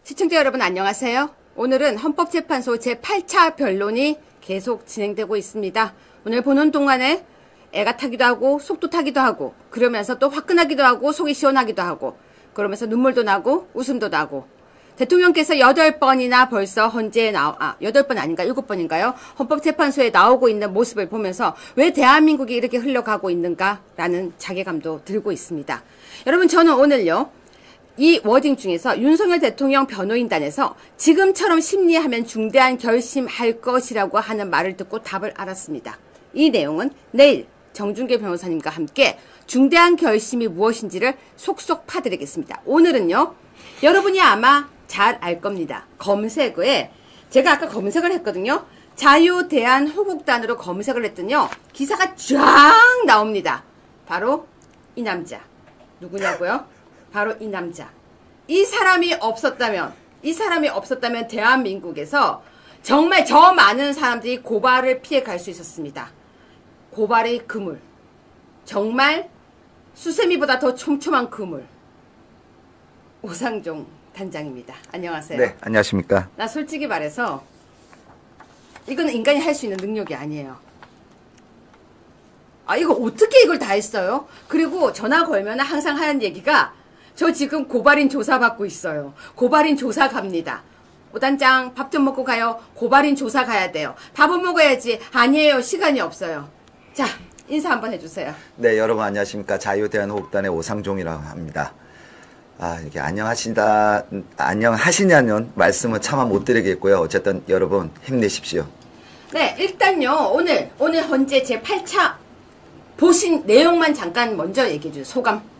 시청자 여러분 안녕하세요. 오늘은 헌법재판소 제8차 변론이 계속 진행되고 있습니다. 오늘 보는 동안에 애가 타기도 하고 속도 타기도 하고 그러면서 또 화끈하기도 하고 속이 시원하기도 하고 그러면서 눈물도 나고 웃음도 나고 대통령께서 8번이나 벌써 헌재에 8번 아닌가 7번인가요? 헌법재판소에 나오고 있는 모습을 보면서 왜 대한민국이 이렇게 흘러가고 있는가라는 자괴감도 들고 있습니다. 여러분 저는 오늘요. 이 워딩 중에서 윤석열 대통령 변호인단에서 지금처럼 심리하면 중대한 결심할 것이라고 하는 말을 듣고 답을 알았습니다. 이 내용은 내일 정준계 변호사님과 함께 중대한 결심이 무엇인지를 속속 파드리겠습니다. 오늘은요. 여러분이 아마 잘 알 겁니다. 검색어에 제가 아까 검색을 했거든요. 자유대한호국단으로 검색을 했더니요. 기사가 쫙 나옵니다. 바로 이 남자. 누구냐고요? 바로 이 남자. 이 사람이 없었다면 대한민국에서 정말 저 많은 사람들이 고발을 피해갈 수 있었습니다. 고발의 그물. 정말 수세미보다 더 촘촘한 그물. 오상종 단장입니다. 안녕하세요. 네, 안녕하십니까. 나 솔직히 말해서 이건 인간이 할 수 있는 능력이 아니에요. 이거 어떻게 이걸 다 했어요? 그리고 전화 걸면 항상 하는 얘기가 저 지금 고발인 조사 받고 있어요. 고발인 조사 갑니다. 오 단장 밥 좀 먹고 가요. 고발인 조사 가야 돼요. 밥은 먹어야지. 아니에요. 시간이 없어요. 자, 인사 한번 해주세요. 네, 여러분 안녕하십니까. 자유대한호국단의 오상종이라고 합니다. 이게 안녕하시냐는 말씀은 차마 못 드리겠고요. 어쨌든 여러분 힘내십시오. 네, 일단요. 오늘 헌재 제8차 보신 내용만 잠깐 먼저 얘기해 주세요. 소감.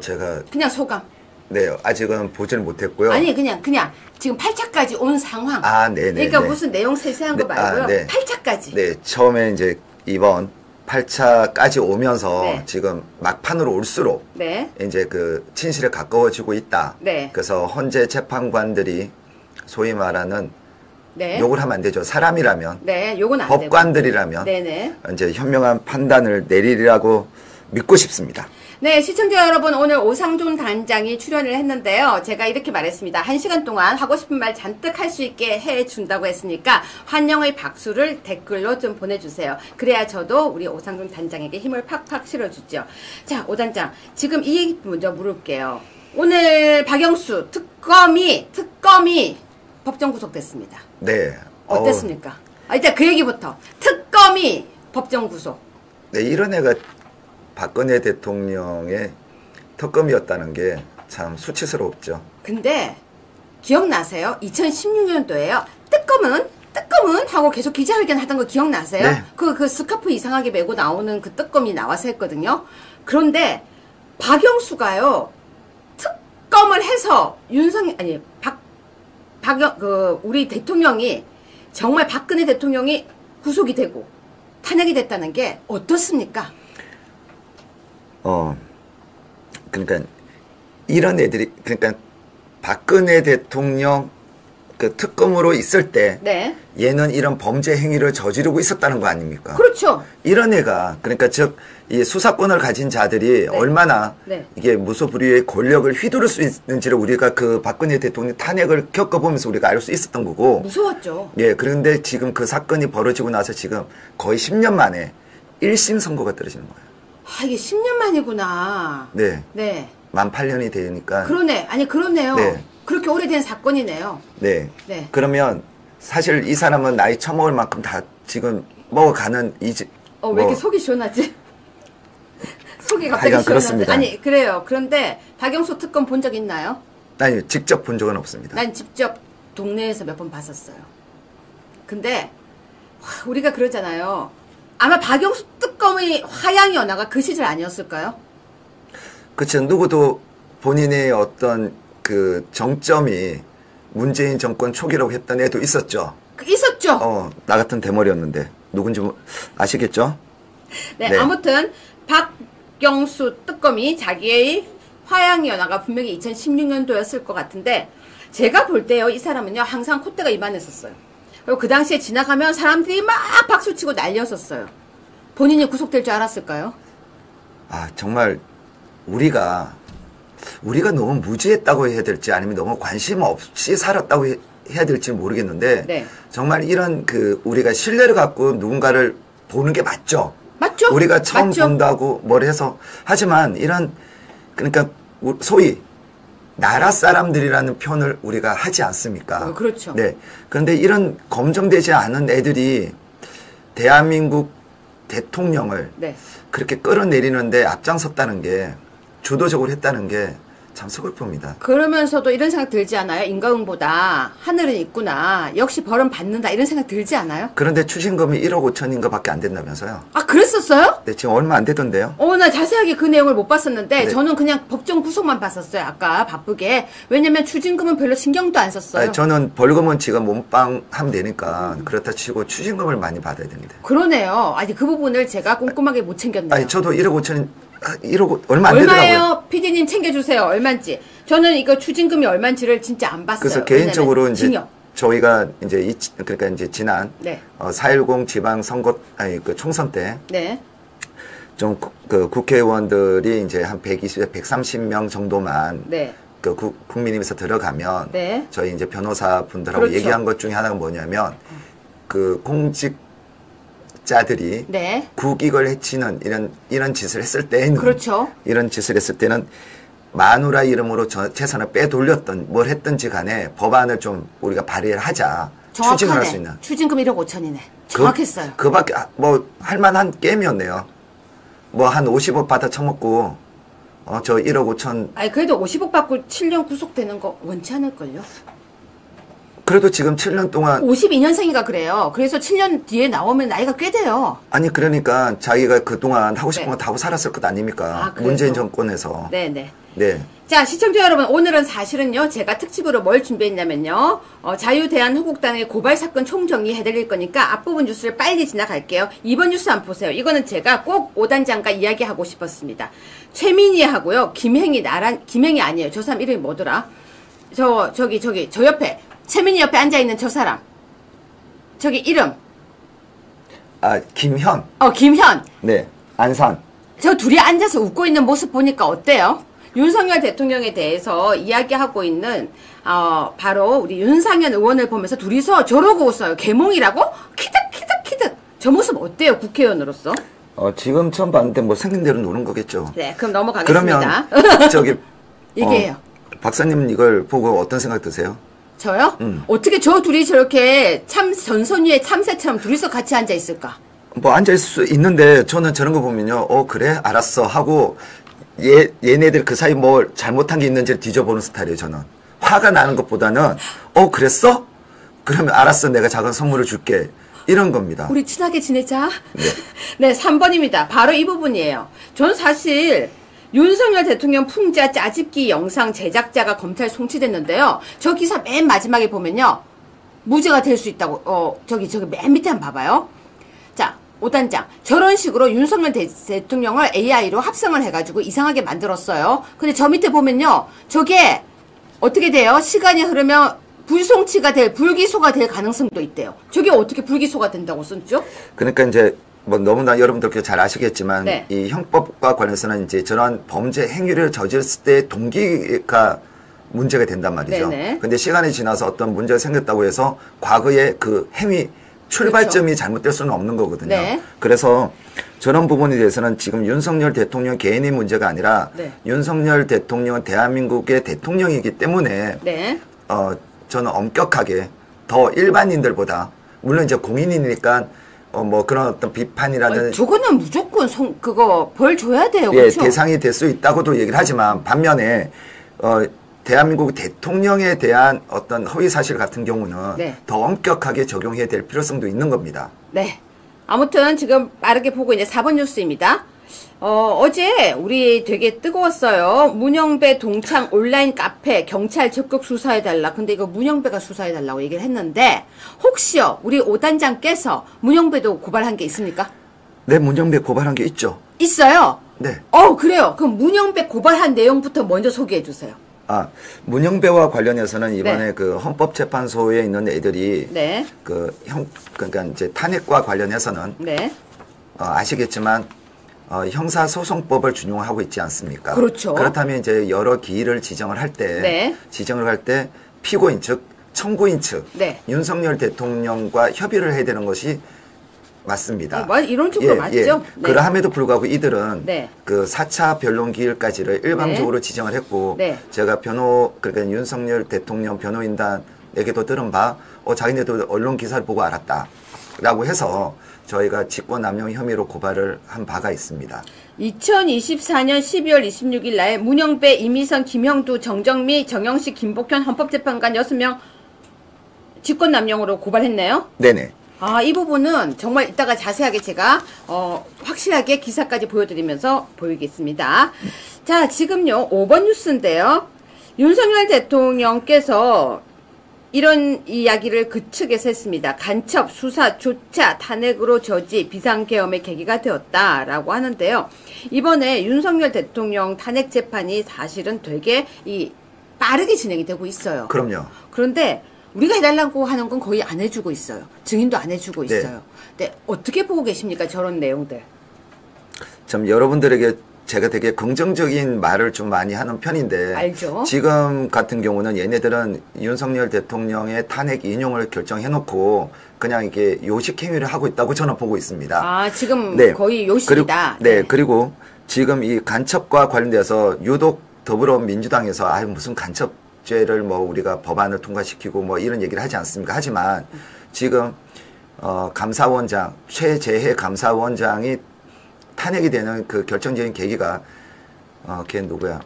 제가 그냥 소감. 네, 아직은 보지는 못했고요. 아니 그냥 지금 8차까지 온 상황. 네네. 그러니까 무슨 내용 세세한 거 말고요. 네. 8차까지. 네, 처음에 이제 이번 8차까지 오면서 네. 지금 막판으로 올수록 네. 이제 그 진실에 가까워지고 있다. 네. 그래서 헌재 재판관들이 소위 말하는 네. 욕을 하면 안 되죠. 사람이라면, 네, 요건 안 법관들이라면 네네. 이제 현명한 판단을 내리리라고 믿고 싶습니다. 네, 시청자 여러분 오늘 오상종 단장이 출연을 했는데요. 제가 이렇게 말했습니다. 1시간 동안 하고 싶은 말 잔뜩 할 수 있게 해준다고 했으니까 환영의 박수를 댓글로 좀 보내주세요. 그래야 저도 우리 오상종 단장에게 힘을 팍팍 실어주죠. 자, 오 단장 지금 이 얘기 먼저 물을게요. 오늘 박영수 특검이 법정 구속됐습니다. 네. 어땠습니까? 일단 그 얘기부터. 특검이 법정 구속. 네, 이런 애가 박근혜 대통령의 특검이었다는 게 참 수치스럽죠. 근데 기억나세요? 2016년도에요. 특검은 하고 계속 기자회견 하던 거 기억나세요? 네. 그 스카프 이상하게 메고 나오는 그 특검이 나와서 했거든요. 그런데 박영수가요. 특검을 해서 우리 대통령이 정말 박근혜 대통령이 구속이 되고 탄핵이 됐다는 게 어떻습니까? 그러니까 이런 애들이 그러니까 박근혜 대통령 그 특검으로 있을 때 네. 얘는 이런 범죄 행위를 저지르고 있었다는 거 아닙니까? 그렇죠. 이런 애가 그러니까 즉 이 수사권을 가진 자들이 네. 얼마나 네. 이게 무소불위의 권력을 휘두를 수 있는지를 우리가 그 박근혜 대통령 탄핵을 겪어보면서 우리가 알 수 있었던 거고. 무서웠죠. 예, 그런데 지금 그 사건이 벌어지고 나서 지금 거의 10년 만에 1심 선고가 떨어지는 거예요. 이게 10년 만이구나. 네. 네. 만 8년이 되니까. 그러네요. 네. 그렇게 오래된 사건이네요. 네. 네. 그러면 사실 이 사람은 나이 처먹을 만큼 다 지금 먹어가는 왜 이렇게 속이 시원하지? 속이 갑자기 시원하지? 그렇습니다. 아니, 그래요. 그런데 박영수 특검 본 적 있나요? 아니, 직접 본 적은 없습니다. 난 직접 동네에서 몇 번 봤었어요. 근데 우리가 그러잖아요. 아마 박영수 특검의 화양이 언어가 그 시절 아니었을까요? 그쵸. 누구도 본인의 어떤 그 정점이 문재인 정권 초기라고 했던 애도 있었죠. 있었죠. 나 같은 대머리였는데 누군지 아시겠죠? 네, 네. 아무튼 박영수 특검이 자기의 화양이 언어가 분명히 2016년도였을 것 같은데 제가 볼 때요, 이 사람은요 항상 콧대가 이만했었어요. 그리고 그 당시에 지나가면 사람들이 막 박수치고 난리였었어요. 본인이 구속될 줄 알았을까요? 정말 우리가 우리가 너무 무지했다고 해야 될지 아니면 너무 관심 없이 살았다고 해야 될지 모르겠는데 네. 정말 이런 우리가 신뢰를 갖고 누군가를 보는 게 맞죠. 맞죠? 우리가 처음 맞죠? 본다고 뭘 해서 하지만 그러니까 소위 나라 사람들이라는 표현을 우리가 하지 않습니까? 그렇죠. 네. 그런데 이런 검증되지 않은 애들이 대한민국 대통령을 네. 그렇게 끌어내리는데 앞장섰다는 게 주도적으로 했다는 게 참 서글픕니다. 그러면서도 이런 생각 들지 않아요? 인과응보다 하늘은 있구나. 역시 벌은 받는다. 이런 생각 들지 않아요? 그런데 추징금이 1억 5천인가 밖에 안 된다면서요? 아, 그랬었어요? 네, 지금 얼마 안 되던데요? 나 자세하게 그 내용을 못 봤었는데 네. 저는 그냥 법정 구속만 봤었어요. 아까 바쁘게. 왜냐면 추징금은 별로 신경도 안 썼어요. 아니, 저는 벌금은 지가 몸빵 하면 되니까 그렇다 치고 추징금을 많이 받아야 됩니다. 그러네요. 아니 그 부분을 제가 꼼꼼하게 못 챙겼네요. 아니 저도 1억 5천 1억 얼마 안 되더라고요. 얼마예요? PD님 챙겨주세요. 얼마인지. 저는 이거 추징금이 얼마인지를 진짜 안 봤어요. 그래서 개인적으로 이제 징역. 저희가 이제 그러니까 이제 지난 네. 4.10 지방 선거 총선 때 네. 좀 국회의원들이 이제 한 120, 130명 정도만 네. 국민의힘에서 들어가면 네. 저희 이제 변호사분들하고 그렇죠. 얘기한 것 중에 하나가 뭐냐면 공직자들이 네. 국익을 해치는 이런 짓을 했을 때는 그렇죠. 이런 짓을 했을 때는 마누라 이름으로 재산을 빼돌렸던 뭘 했든지 간에 법안을 좀 우리가 발의를 하자. 추징을 할 수 있는. 추징금 1억 5천이네. 정확했어요. 그밖에 뭐 할만한 게임이었네요. 뭐 한 50억 받아 처먹고 저 1억 5천. 아니 그래도 50억 받고 7년 구속되는 거 원치 않을걸요? 그래도 지금 7년 동안 52년생이가 그래요. 그래서 7년 뒤에 나오면 나이가 꽤 돼요. 아니 그러니까 자기가 그동안 하고 싶은 네. 거 다 하고 살았을 것 아닙니까? 아, 그래서? 문재인 정권에서. 네네. 네. 자, 시청자 여러분, 오늘은 사실은요, 제가 특집으로 뭘 준비했냐면요, 자유대한민국당의 고발 사건 총정리 해드릴 거니까 앞부분 뉴스를 빨리 지나갈게요. 이번 뉴스 한번 보세요. 이거는 제가 꼭 오단장과 이야기하고 싶었습니다. 최민희하고요, 김행이 아니에요. 저 사람 이름이 뭐더라? 저 옆에, 최민희 옆에 앉아있는 저 사람. 저기 이름. 김현. 김현. 네. 안산. 저 둘이 앉아서 웃고 있는 모습 보니까 어때요? 윤석열 대통령에 대해서 이야기하고 있는 바로 우리 윤상현 의원을 보면서 둘이서 저러고 웃어요. 개몽이라고? 키득키득키득. 저 모습 어때요? 국회의원으로서? 지금 처음 봤는데 뭐 생긴 대로 노는 거겠죠. 네, 그럼 넘어가겠습니다. 그러면 저기 얘기해요. 박사님 이걸 보고 어떤 생각 드세요? 저요? 어떻게 저 둘이 저렇게 전선위의 참새처럼 둘이서 같이 앉아 있을까? 뭐 앉아있을 수 있는데 저는 저런 거 보면요. 그래 알았어 하고 얘네들 그 사이 뭘 잘못한 게 있는지를 뒤져보는 스타일이에요. 저는 화가 나는 것보다는 그랬어? 그러면 알았어 내가 작은 선물을 줄게 이런 겁니다. 우리 친하게 지내자. 네. 네, 3번입니다. 바로 이 부분이에요. 저는 사실 윤석열 대통령 풍자 짜집기 영상 제작자가 검찰 송치됐는데요. 저 기사 맨 마지막에 보면요. 무죄가 될 수 있다고 저기 맨 밑에 한번 봐봐요. 자, 오단장. 저런 식으로 윤석열 대통령을 AI로 합성을 해가지고 이상하게 만들었어요. 근데 저 밑에 보면요. 저게 어떻게 돼요? 시간이 흐르면 불송치가 불기소가 될 가능성도 있대요. 저게 어떻게 불기소가 된다고 썼죠? 그러니까 이제 뭐 너무나 여러분들 잘 아시겠지만 네. 이 형법과 관해서는 이제 저런 범죄 행위를 저질렀을 때 동기가 문제가 된단 말이죠. 네네. 근데 시간이 지나서 어떤 문제가 생겼다고 해서 과거의 그 행위 출발점이 그렇죠. 잘못될 수는 없는 거거든요. 네. 그래서 저런 부분에 대해서는 지금 윤석열 대통령 개인의 문제가 아니라 네. 윤석열 대통령은 대한민국의 대통령이기 때문에 네. 저는 엄격하게 더 일반인들보다 물론 이제 공인이니까 뭐 그런 어떤 비판이라는 저거는 무조건 그거 벌 줘야 돼요. 예, 그렇죠? 대상이 될 수 있다고도 얘기를 하지만 반면에 대한민국 대통령에 대한 어떤 허위 사실 같은 경우는 네. 더 엄격하게 적용해야 될 필요성도 있는 겁니다. 네. 아무튼 지금 빠르게 보고 이제 4번 뉴스입니다. 어제 우리 되게 뜨거웠어요. 문영배 동창 온라인 카페 경찰 적극 수사해달라. 근데 이거 문영배가 수사해달라고 얘기를 했는데 혹시요 우리 오단장께서 문영배도 고발한 게 있습니까? 네, 문영배 고발한 게 있죠. 있어요. 네. 그래요. 그럼 문영배 고발한 내용부터 먼저 소개해 주세요. 문영배와 관련해서는 이번에 네. 그 헌법재판소에 있는 애들이 네. 그러니까 이제 탄핵과 관련해서는 네. 아시겠지만 형사소송법을 준용하고 있지 않습니까? 그렇죠. 그렇다면 이제 여러 기일을 지정을 할 때, 네. 지정을 할 때 피고인 즉 청구인 측 네. 윤석열 대통령과 협의를 해야 되는 것이 맞습니다. 이론적으로 맞죠. 네. 그러함에도 불구하고 이들은 네. 그 4차 변론 기일까지를 일방적으로 지정을 했고 네. 제가 그러니까 윤석열 대통령 변호인단에게도 들은 바 자기네도 언론 기사를 보고 알았다라고 해서 저희가 직권남용 혐의로 고발을 한 바가 있습니다. 2024년 12월 26일 날 문영배, 이미선, 김형두, 정정미, 정영식, 김복현 헌법재판관 6명 직권남용으로 고발했네요. 네네. 이 부분은 정말 이따가 자세하게 제가 확실하게 기사까지 보여드리면서 보이겠습니다. 자, 지금요 5번 뉴스인데요. 윤석열 대통령께서 이런 이야기를 그 측에서 했습니다. 간첩, 수사, 조차, 탄핵으로 저지 비상계엄의 계기가 되었다라고 하는데요. 이번에 윤석열 대통령 탄핵 재판이 사실은 되게 빠르게 진행이 되고 있어요. 그럼요. 그런데 우리가 해달라고 하는 건 거의 안 해주고 있어요. 증인도 안 해주고 있어요. 네. 어떻게 보고 계십니까? 저런 내용들. 참 여러분들에게 제가 되게 긍정적인 말을 좀 많이 하는 편인데 알죠. 지금 같은 경우는 얘네들은 윤석열 대통령의 탄핵 인용을 결정해놓고 그냥 이게 요식 행위를 하고 있다고 저는 보고 있습니다. 지금 네. 거의 요식이다. 그리고 지금 이 간첩과 관련돼서 유독 더불어민주당에서 무슨 간첩죄를 우리가 법안을 통과시키고 이런 얘기를 하지 않습니까? 하지만 지금 감사원장 최재해 감사원장이 탄핵이 되는 그 결정적인 계기가 걔 누구야?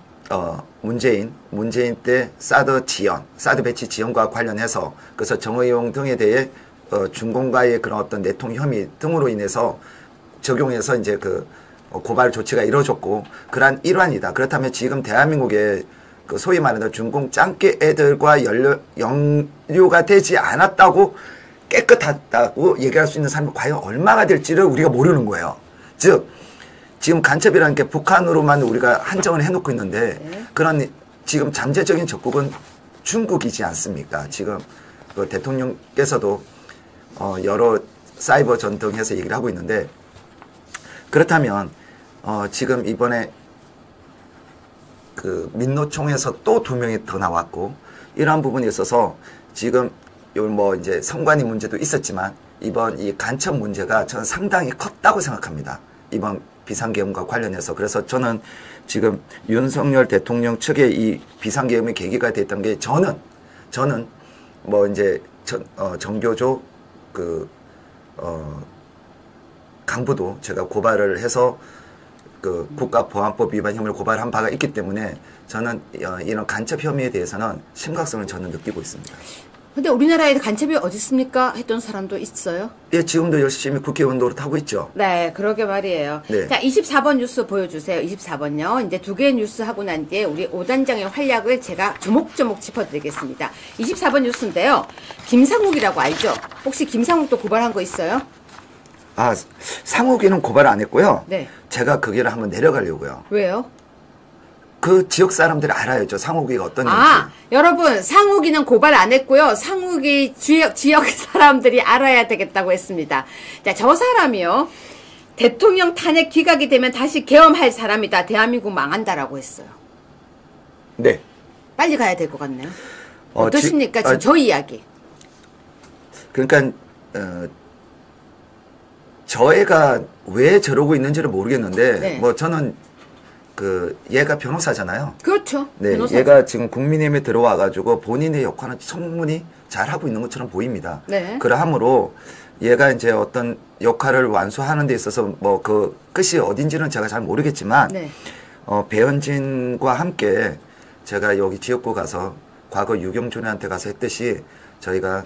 문재인 때 사드 배치 지연과 관련해서 그래서 정의용 등에 대해 중공과의 그런 어떤 내통 혐의 등으로 인해서 적용해서 이제 그 고발 조치가 이루어졌고 그러한 일환이다. 그렇다면 지금 대한민국의 그 소위 말하는 중공 짱깨 애들과 연루가 되지 않았다고 깨끗하다고 얘기할 수 있는 사람이 과연 얼마가 될지를 우리가 모르는 거예요. 즉 지금 간첩이라는 게 북한으로만 우리가 한정을 해놓고 있는데 그런 지금 잠재적인 적국은 중국이지 않습니까? 지금 그 대통령께서도 여러 사이버 전등해서 얘기를 하고 있는데 그렇다면 지금 이번에 그 민노총에서 또 2명이 더 나왔고 이러한 부분에 있어서 지금 이제 선관위 문제도 있었지만 이번 이 간첩 문제가 저는 상당히 컸다고 생각합니다. 이번 비상계엄과 관련해서. 그래서 저는 지금 윤석열 대통령 측의 이 비상계엄의 계기가 됐던 게 저는 이제 정교조 강부도 제가 고발을 해서 그 국가보안법 위반 혐의를 고발한 바가 있기 때문에 저는 이런 간첩 혐의에 대해서는 심각성을 저는 느끼고 있습니다. 근데 우리나라에 간첩이 어디 있습니까? 했던 사람도 있어요? 예, 지금도 열심히 국회의원 노릇하고 있죠. 네, 그러게 말이에요. 네. 자, 24번 뉴스 보여주세요. 24번요. 이제 2개의 뉴스 하고 난 뒤에 우리 5단장의 활약을 제가 조목조목 짚어드리겠습니다. 24번 뉴스인데요. 김상욱이라고 알죠? 혹시 김상욱도 고발한 거 있어요? 상욱이는 고발 안 했고요. 네. 제가 그 길을 한번 내려가려고요. 왜요? 그 지역 사람들이 알아요. 상욱이가 어떤 인지. 여러분, 상욱이는 고발 안 했고요. 상욱이 지역 사람들이 알아야 되겠다고 했습니다. 자, 저 사람이요. 대통령 탄핵 기각이 되면 다시 계엄할 사람이다. 대한민국 망한다라고 했어요. 네. 빨리 가야 될 것 같네요. 어떠십니까? 지금 저 이야기. 그러니까 저 애가 왜 저러고 있는지를 모르겠는데 네. 저는 얘가 변호사잖아요. 그렇죠. 네, 변호사죠. 얘가 지금 국민의힘에 들어와가지고 본인의 역할은 충분히 잘하고 있는 것처럼 보입니다. 네. 그러하므로 얘가 이제 어떤 역할을 완수하는 데 있어서 그 끝이 어딘지는 제가 잘 모르겠지만 네. 배현진과 함께 제가 여기 지역구 가서 과거 유경준한테 가서 했듯이 저희가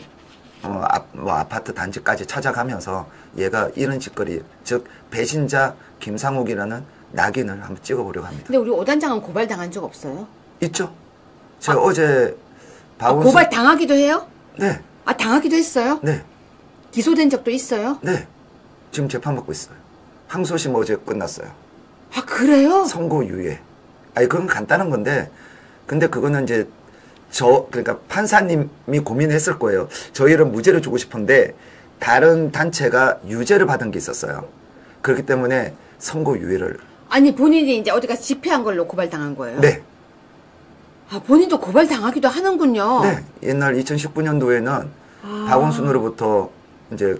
아파트 단지까지 찾아가면서 얘가 이런 짓거리, 즉 배신자 김상욱이라는 낙인을 한번 찍어보려고 합니다. 근데 우리 5단장은 고발당한 적 없어요? 있죠. 제가 어제 박원순 고발 당하기도 해요? 네. 당하기도 했어요? 네. 기소된 적도 있어요? 네. 지금 재판받고 있어요. 항소심 어제 끝났어요. 그래요? 선고 유예. 그건 간단한 건데 근데 그거는 이제 그러니까 판사님이 고민했을 거예요. 저희를 무죄를 주고 싶은데 다른 단체가 유죄를 받은 게 있었어요. 그렇기 때문에 선고 유예를. 아니 본인이 이제 어디 가서 집회한 걸로 고발당한 거예요? 네. 아 본인도 고발당하기도 하는군요. 네. 옛날 2019년도에는 박원순으로부터 이제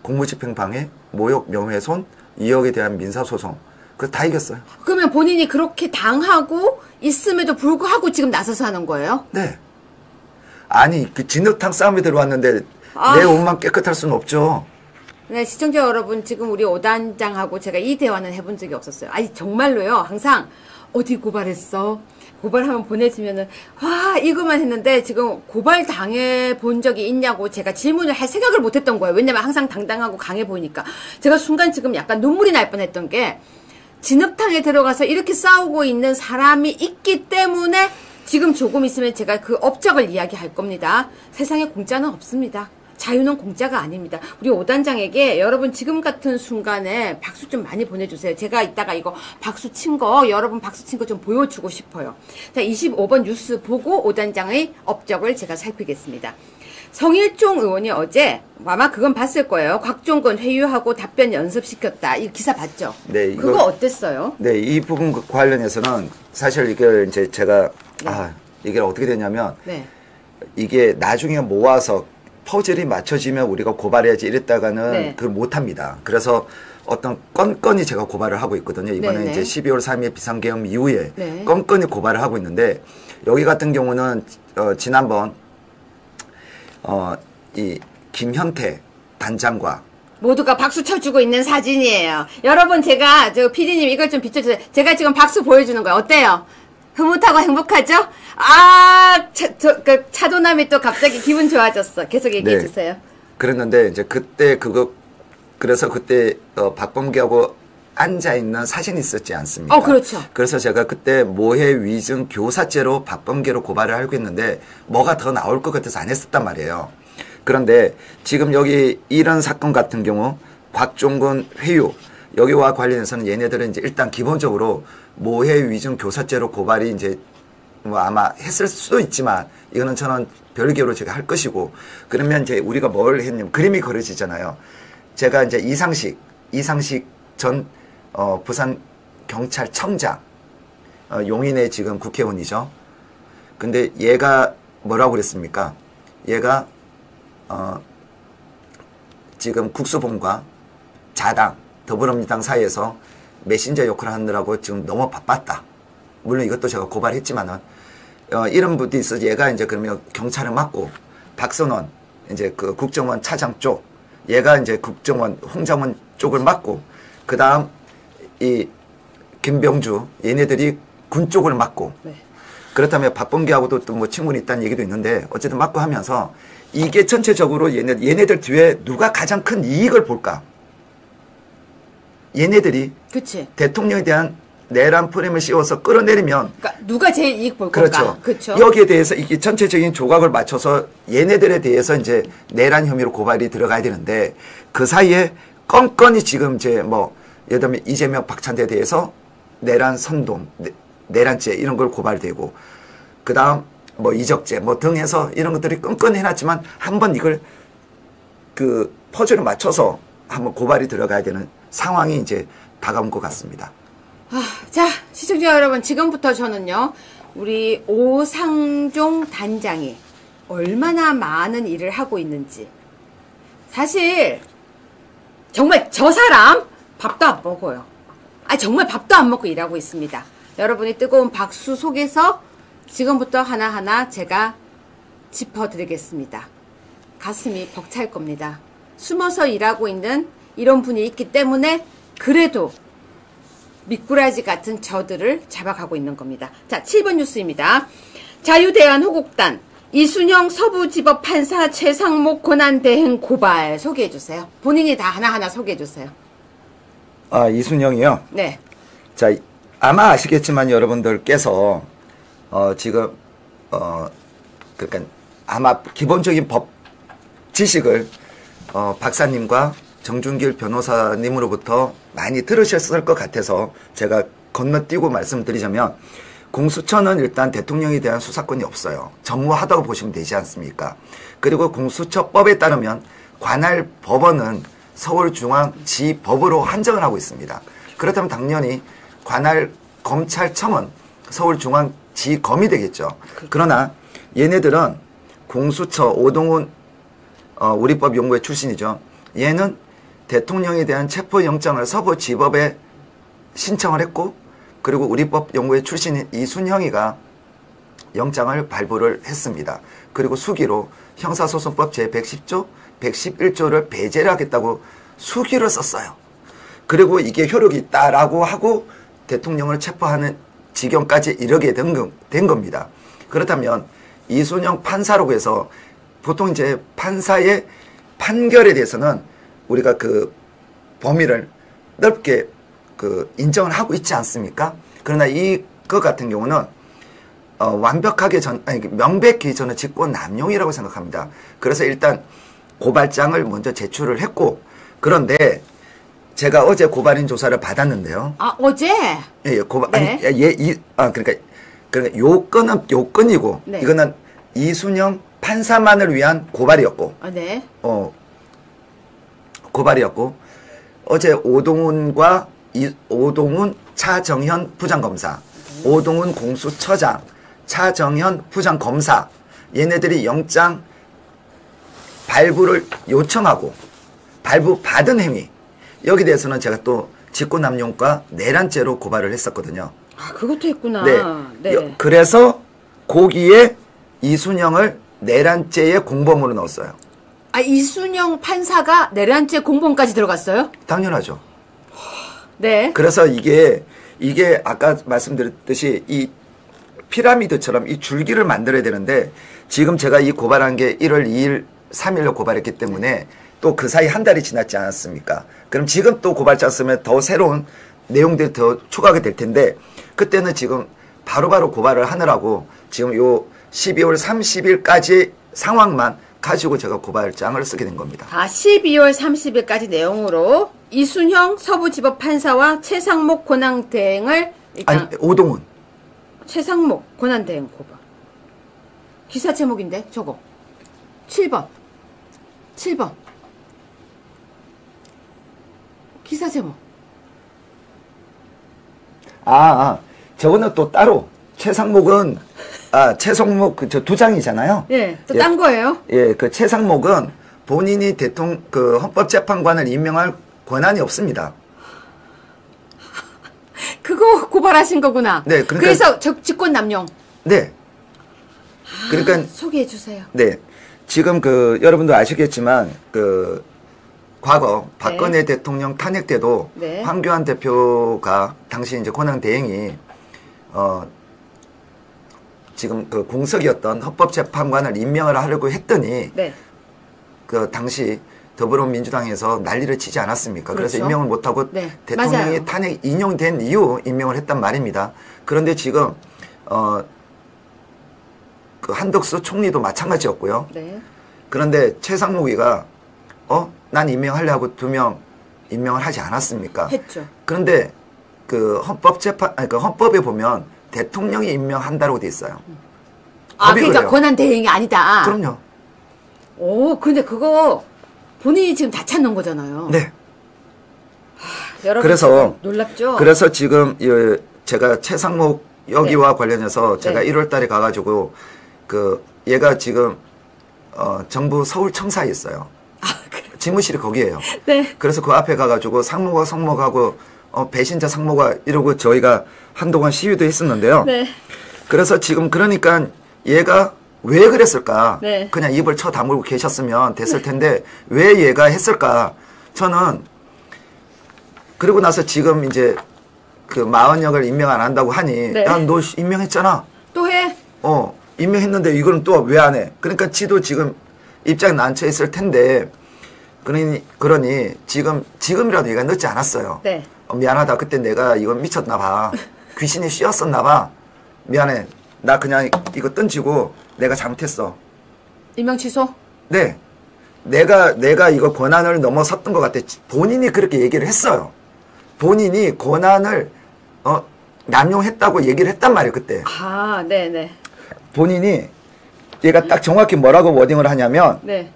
공무집행방해, 모욕, 명예훼손, 2억에 대한 민사소송 그거 다 이겼어요. 그러면 본인이 그렇게 당하고 있음에도 불구하고 지금 나서서 하는 거예요? 네. 아니 그 진흙탕 싸움에 들어왔는데 내 옷만 깨끗할 수는 없죠. 네, 시청자 여러분, 지금 우리 오단장하고 제가 이 대화는 해본 적이 없었어요. 아니, 정말로요. 항상, 어디 고발했어? 고발하면 보내주면은, 와, 이거만 했는데, 지금 고발 당해 본 적이 있냐고 제가 질문을 할 생각을 못 했던 거예요. 왜냐면 항상 당당하고 강해 보이니까. 제가 순간 지금 약간 눈물이 날 뻔 했던 게, 진흙탕에 들어가서 이렇게 싸우고 있는 사람이 있기 때문에, 지금 조금 있으면 제가 그 업적을 이야기할 겁니다. 세상에 공짜는 없습니다. 자유는 공짜가 아닙니다. 우리 오단장에게 여러분 지금 같은 순간에 박수 좀 많이 보내주세요. 제가 이따가 이거 박수 친 거, 여러분 박수 친 거 좀 보여주고 싶어요. 자, 25번 뉴스 보고 오단장의 업적을 제가 살피겠습니다. 성일종 의원이 어제 아마 그건 봤을 거예요. 곽종건 회유하고 답변 연습시켰다. 이 기사 봤죠? 네. 그거 어땠어요? 네, 이 부분 관련해서는 사실 이걸 이제 제가 네. 이게 어떻게 되냐면 네. 이게 나중에 모아서 퍼즐이 맞춰지면 우리가 고발해야지 이랬다가는 네. 그걸 못합니다. 그래서 어떤 건건이 제가 고발을 하고 있거든요. 이번에 네네. 이제 12월 3일 비상계엄 이후에 네. 건건이 고발을 하고 있는데 여기 같은 경우는 지난번 이 김현태 단장과 모두가 박수 쳐주고 있는 사진이에요. 여러분 제가 저 PD님 이걸 좀 비춰주세요. 제가 지금 박수 보여주는 거예요. 어때요? 흐뭇하고 행복하죠? 그 차도남이 또 갑자기 기분 좋아졌어. 계속 얘기해 네. 주세요. 그랬는데 이제 그때 그래서 그때 박범계하고 앉아 있는 사진이 있었지 않습니까? 그렇죠. 그래서 제가 그때 모해 위증 교사죄로 박범계로 고발을 하고 있는데 뭐가 더 나올 것 같아서 안 했었단 말이에요. 그런데 지금 여기 이런 사건 같은 경우 곽종건 회유 여기와 관련해서는 얘네들은 이제 일단 기본적으로 모해 위증 교사죄로 고발이 이제 뭐 아마 했을 수도 있지만 이거는 저는 별개로 제가 할 것이고 그러면 이제 우리가 뭘 했냐면 그림이 그려지잖아요. 제가 이제 이상식 전 부산 경찰청장 용인의 지금 국회의원이죠. 근데 얘가 뭐라고 그랬습니까? 얘가 지금 국수본과 자당 더불어민주당 사이에서 메신저 역할을 하느라고 지금 너무 바빴다. 물론 이것도 제가 고발했지만은 이런 분이 있어서 얘가 이제 그러면 경찰을 맡고 박선원 이제 그 국정원 차장 쪽 얘가 이제 국정원 홍장원 쪽을 맡고 그 다음 이 김병주 얘네들이 군 쪽을 맡고 네. 그렇다면 박범계하고도 또 뭐 친분이 있다는 얘기도 있는데 어쨌든 맡고 하면서 이게 전체적으로 얘네들 뒤에 누가 가장 큰 이익을 볼까? 얘네들이 그치. 대통령에 대한 내란 프레임을 씌워서 끌어내리면 그러니까 누가 제일 이익 볼 그렇죠. 건가? 그렇죠. 여기에 대해서 이게 전체적인 조각을 맞춰서 얘네들에 대해서 이제 내란 혐의로 고발이 들어가야 되는데 그 사이에 건건이 지금 이제 뭐 예를 들면 이재명 박찬대에 대해서 내란 선동, 내란죄 이런 걸 고발되고 그 다음 뭐 이적죄 뭐 등 해서 이런 것들이 끈끈히 해놨지만 한번 이걸 그 퍼즐을 맞춰서 한번 고발이 들어가야 되는 상황이 이제 다가온 것 같습니다. 자, 시청자 여러분, 지금부터 저는요, 우리 오상종 단장이 얼마나 많은 일을 하고 있는지. 사실, 정말 저 사람 밥도 안 먹어요. 정말 밥도 안 먹고 일하고 있습니다. 여러분이 뜨거운 박수 속에서 지금부터 하나하나 제가 짚어드리겠습니다. 가슴이 벅찰 겁니다. 숨어서 일하고 있는 이런 분이 있기 때문에 그래도 미꾸라지 같은 저들을 잡아가고 있는 겁니다. 자, 7번 뉴스입니다. 자유대한호국단 이순영 서부지법 판사 최상목 권한대행 고발 소개해주세요. 본인이 다 하나하나 소개해주세요. 이순영이요? 네. 자, 아마 아시겠지만 여러분들께서 지금 그러니까 아마 기본적인 법 지식을 박사님과 정준길 변호사님으로부터 많이 들으셨을 것 같아서 제가 건너뛰고 말씀드리자면 공수처는 일단 대통령에 대한 수사권이 없어요. 전무하다고 보시면 되지 않습니까? 그리고 공수처법에 따르면 관할 법원은 서울중앙지법으로 한정을 하고 있습니다. 그렇다면 당연히 관할 검찰청은 서울중앙지검이 되겠죠. 그러나 얘네들은 공수처 오동훈 우리법 연구회 출신이죠. 얘는 대통령에 대한 체포영장을 서부지법에 신청을 했고, 그리고 우리법 연구회 출신인 이순형이가 영장을 발부를 했습니다. 그리고 수기로 형사소송법 제110조, 111조를 배제를 하겠다고 수기를 썼어요. 그리고 이게 효력이 있다라고 하고 대통령을 체포하는 지경까지 이르게 된 겁니다. 그렇다면 이순영 판사라고 해서 보통 이제 판사의 판결에 대해서는 우리가 그 범위를 넓게 그 인정을 하고 있지 않습니까? 그러나 이것 같은 경우는 완벽하게 명백히 저는 직권 남용이라고 생각합니다. 그래서 일단 고발장을 먼저 제출을 했고, 그런데 제가 어제 고발인 조사를 받았는데요. 아, 어제? 예, 고발, 네. 그러니까 요건이고, 네. 이거는 이순영 판사만을 위한 고발이었고, 아, 네. 고발이었고, 어제 오동훈 차정현 부장검사, 오동훈 공수처장, 차정현 부장검사, 얘네들이 영장 발부를 요청하고 발부받은 행위, 여기 대해서는 제가 또 직권남용과 내란죄로 고발을 했었거든요. 아, 그것도 했구나. 네. 네. 그래서 거기에 이순영을 내란죄의 공범으로 넣었어요. 아, 이순영 판사가 내란죄 공범까지 들어갔어요? 당연하죠. 네. 그래서 이게 아까 말씀드렸듯이 이 피라미드처럼 이 줄기를 만들어야 되는데, 지금 제가 이 고발한 게 1월 2일, 3일로 고발했기 때문에 또 그 사이 한 달이 지났지 않았습니까? 그럼 지금 또 고발장 쓰면 더 새로운 내용들이 더 추가가 될 텐데, 그때는 지금 바로바로 고발을 하느라고 지금 요 12월 30일까지 상황만 가지고 제가 고발장을 쓰게 된 겁니다. 12월 30일까지 내용으로 이순형 서부지법 판사와 최상목 권한대행을 일단 아니, 오동훈. 최상목 권한대행 고발. 기사 제목인데 저거 7번 기사 제목. 저거는 또 따로. 최상목은 최성목 저 두 장이잖아요. 네, 또 딴 거예요? 예, 그 최상목은 본인이 그 헌법재판관을 임명할 권한이 없습니다. 그거 고발하신 거구나. 네, 그러니까, 그래서 직권 남용. 네. 그러니까 소개해 주세요. 네. 지금 여러분도 아시겠지만 과거 박근혜 대통령 탄핵 때도 네. 황교안 대표가 당시 이제 권한 대행이 지금 공석이었던 헌법재판관을 임명을 하려고 했더니 네. 당시 더불어민주당에서 난리를 치지 않았습니까? 그렇죠. 그래서 임명을 못하고 네. 대통령이 맞아요. 탄핵 인용된 이후 임명을 했단 말입니다. 그런데 지금 한덕수 총리도 마찬가지였고요. 네. 그런데 최상목이가 난 임명하려 하고 2명 임명을 하지 않았습니까? 했죠. 그런데 헌법에 보면 대통령이 임명한다고 돼 있어요. 그러니까 그래요. 권한 대행이 아니다. 그럼요. 오, 근데 그거 본인이 지금 다 찾는 거잖아요. 네. 여러분 그래서 놀랍죠? 그래서 지금 제가 최상목 여기와 네. 관련해서 제가 네. 1월 달에 가가지고 얘가 지금 정부 서울청사에 있어요. 지무실이 거기에요. 네. 그래서 그 앞에 가가지고 상목하고 배신자 상목아 이러고 저희가 한동안 시위도 했었는데요. 네. 그래서 지금 그러니까 얘가 왜 그랬을까? 네. 그냥 입을 쳐 다물고 계셨으면 됐을 텐데 왜 얘가 했을까? 저는 그리고 나서 지금 이제 마은혁을 임명 안 한다고 하니 네. 야, 너 임명했잖아. 또 해? 임명했는데 이거는 또 왜 안 해? 그러니까 지도 지금 입장에 난처 있을 텐데 그러니 지금이라도 얘가 늦지 않았어요. 네. 미안하다. 그때 내가 이거 미쳤나 봐. 귀신이 씌었었나 봐. 미안해. 나 그냥 이거 던지고 내가 잘못했어. 임명 취소? 네. 내가 이거 권한을 넘어섰던 것 같아. 본인이 그렇게 얘기를 했어요. 본인이 권한을 남용했다고 얘기를 했단 말이에요. 그때. 아, 네네. 본인이 얘가 딱 정확히 뭐라고 워딩을 하냐면 네.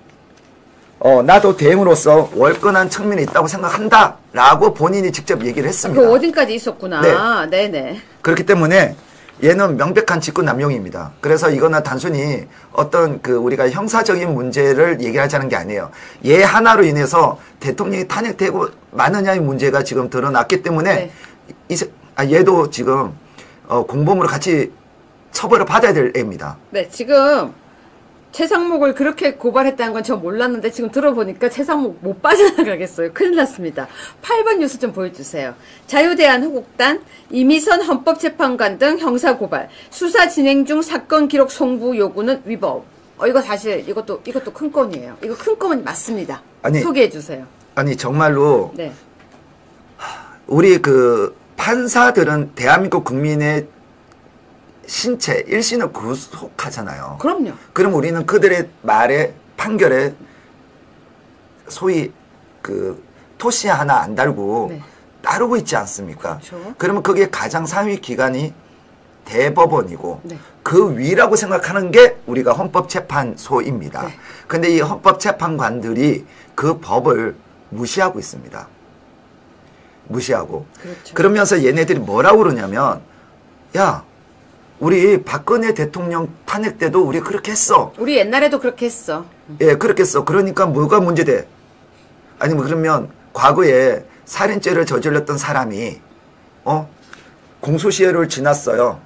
나도 대행으로서 월권한 측면이 있다고 생각한다. 라고 본인이 직접 얘기를 했습니다. 그 어딘까지 있었구나. 네. 네네. 그렇기 때문에 얘는 명백한 직권남용입니다. 그래서 이거는 단순히 어떤 우리가 형사적인 문제를 얘기하자는 게 아니에요. 얘 하나로 인해서 대통령이 탄핵되고 마느냐의 문제가 지금 드러났기 때문에 얘도 지금 공범으로 같이 처벌을 받아야 될 애입니다. 네, 지금 최상목을 그렇게 고발했다는 건 저 몰랐는데 지금 들어보니까 최상목 못 빠져나가겠어요. 큰일 났습니다. 8번 뉴스 좀 보여주세요. 자유대한호국단, 이미선 헌법재판관 등 형사고발, 수사 진행 중 사건 기록 송부 요구는 위법. 이거 사실 이것도 큰 건이에요. 이거 큰 건 맞습니다. 소개해 주세요. 아니 정말로 네. 우리 판사들은 대한민국 국민의 신체, 일신을 구속하잖아요. 그럼요. 그럼 우리는 그들의 말에, 판결에 소위 토시 하나 안 달고 네. 따르고 있지 않습니까? 그렇죠. 그러면 그게 가장 상위 기관이 대법원이고 네. 그 위라고 생각하는 게 우리가 헌법재판소입니다. 네. 근데 이 헌법재판관들이 그 법을 무시하고 있습니다. 무시하고. 그렇죠. 그러면서 얘네들이 뭐라고 그러냐면, 야, 우리 박근혜 대통령 탄핵 때도 우리 그렇게 했어. 우리 옛날에도 그렇게 했어. 예, 그렇게 했어. 그러니까 뭐가 문제돼? 아니면 그러면 과거에 살인죄를 저질렀던 사람이 공소시효를 지났어요.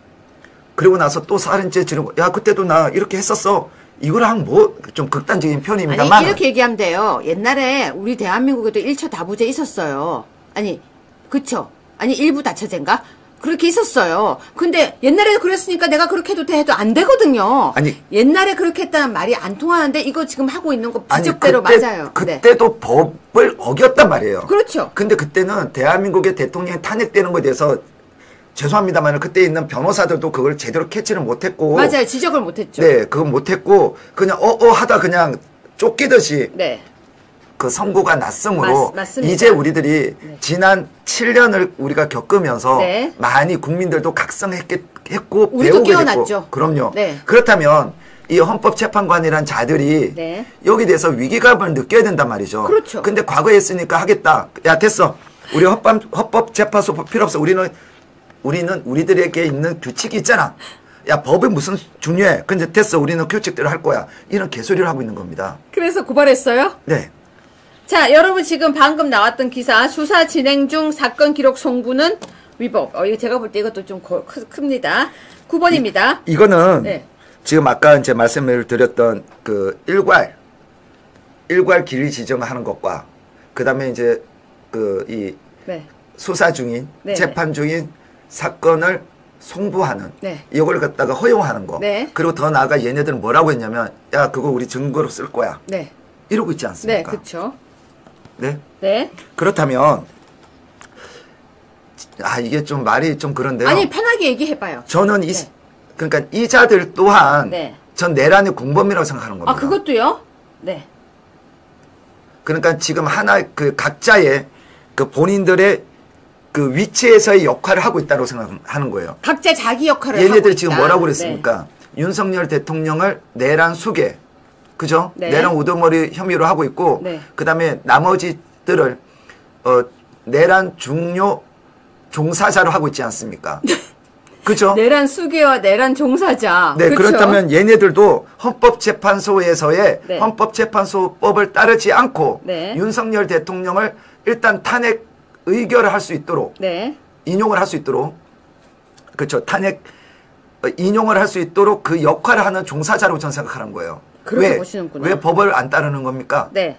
그리고 나서 또 살인죄 지르고 야 그때도 나 이렇게 했었어. 이거랑 뭐 좀 극단적인 표현입니다만. 아니 이렇게 얘기하면 돼요. 옛날에 우리 대한민국에도 1차 다부제 있었어요. 아니 그쵸? 아니 일부 다처제인가? 그렇게 있었어요. 근데 옛날에도 그랬으니까 내가 그렇게 해도 안 되거든요. 아니 옛날에 그렇게 했다는 말이 안 통하는데 이거 지금 하고 있는 거 부적대로 맞아요. 그때도 법을 어겼단 말이에요. 그렇죠. 근데 그때는 대한민국의 대통령이 탄핵되는 거에 대해서 죄송합니다만 그때 있는 변호사들도 그걸 제대로 캐치를 못했고 맞아요. 지적을 못했죠. 네, 그거 못했고 그냥 하다 그냥 쫓기듯이 네. 그 선고가 났으므로 맞습니다. 이제 우리들이 네. 지난 7년을 우리가 겪으면서 네. 많이 국민들도 각성했고 우리도 배우게 깨어났죠. 됐고 그럼요. 네. 그렇다면 이 헌법재판관이란 자들이 네. 여기 대해서 위기감을 느껴야 된단 말이죠. 그렇죠. 근데 과거에 했으니까 하겠다. 야 됐어. 우리 헌법재판소 필요 없어. 우리는 우리들에게 있는 규칙이 있잖아. 야 법이 무슨 중요해. 근데 됐어. 우리는 규칙대로 할 거야. 이런 개소리를 하고 있는 겁니다. 그래서 고발했어요? 네. 자, 여러분 지금 방금 나왔던 기사 수사 진행 중 사건 기록 송부는 위법. 이거 제가 볼 때 이것도 좀 큽니다. 9번입니다. 이거는 네. 지금 아까 이제 말씀을 드렸던 그 일괄 길이 지정하는 것과 그다음에 이제 이 네. 수사 중인 네. 재판 중인 사건을 송부하는 네. 이걸 갖다가 허용하는 거. 네. 그리고 더 나아가 얘네들은 뭐라고 했냐면 야 그거 우리 증거로 쓸 거야. 네. 이러고 있지 네, 않습니까? 그렇죠. 네. 네. 그렇다면 이게 좀 말이 좀 그런데요. 아니, 편하게 얘기해 봐요. 저는 네. 그러니까 이 자들 또한 네. 전 내란의 공범이라고 생각하는 겁니다. 그것도요? 네. 그러니까 지금 하나 각자의 본인들의 그 위치에서의 역할을 하고 있다고 생각하는 거예요. 각자 자기 역할을 하고 얘네들이 있다. 지금 뭐라고 그랬습니까? 네. 윤석열 대통령을 내란 수괴, 그죠? 네. 내란 우두머리 혐의로 하고 있고, 네. 그 다음에 나머지들을 내란 중요 종사자로 하고 있지 않습니까? 그죠? 내란 수괴와 내란 종사자. 네, 그렇죠? 그렇다면 얘네들도 헌법재판소에서의 네. 헌법재판소법을 따르지 않고 네. 윤석열 대통령을 일단 탄핵 의결을 할 수 있도록 네. 인용을 할 수 있도록 그렇죠. 탄핵 인용을 할 수 있도록 그 역할을 하는 종사자라고 저는 생각하는 거예요. 그렇게 보시는구나. 왜 법을 안 따르는 겁니까? 네.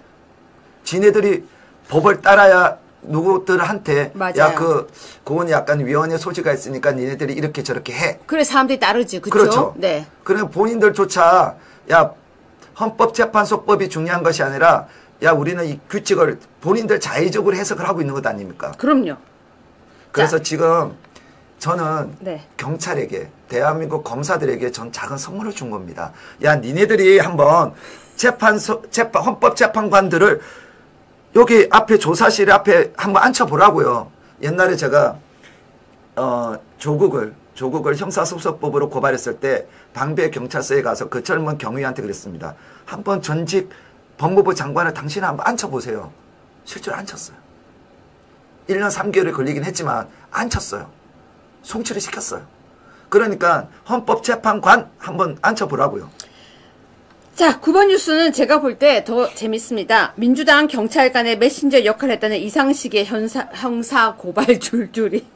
지네들이 법을 따라야 누구들한테 맞아요. 야 그건 약간 위헌의 소지가 있으니까 니네들이 이렇게 저렇게 해. 그래 사람들이 따르지. 그쵸? 그렇죠. 네. 그러면 본인들조차 야 헌법재판소법이 중요한 것이 아니라 야 우리는 이 규칙을 본인들 자의적으로 해석을 하고 있는 것 아닙니까? 그럼요. 그래서 지금 저는 네. 경찰에게 대한민국 검사들에게 전 작은 선물을 준 겁니다. 야 니네들이 한번 헌법재판관들을 여기 앞에 조사실 앞에 한번 앉혀보라고요. 옛날에 제가 조국을 형사소송법으로 고발했을 때 방배 경찰서에 가서 그 젊은 경위한테 그랬습니다. 한번 전직 법무부 장관을 당신은 한번 앉혀보세요. 실제로 앉혔어요. 1년 3개월이 걸리긴 했지만 앉혔어요. 송치를 시켰어요. 그러니까 헌법재판관 한번 앉혀보라고요. 자, 9번 뉴스는 제가 볼 때 더 재밌습니다. 민주당 경찰 간의 메신저 역할을 했다는 이상식의 형사 고발 줄줄이.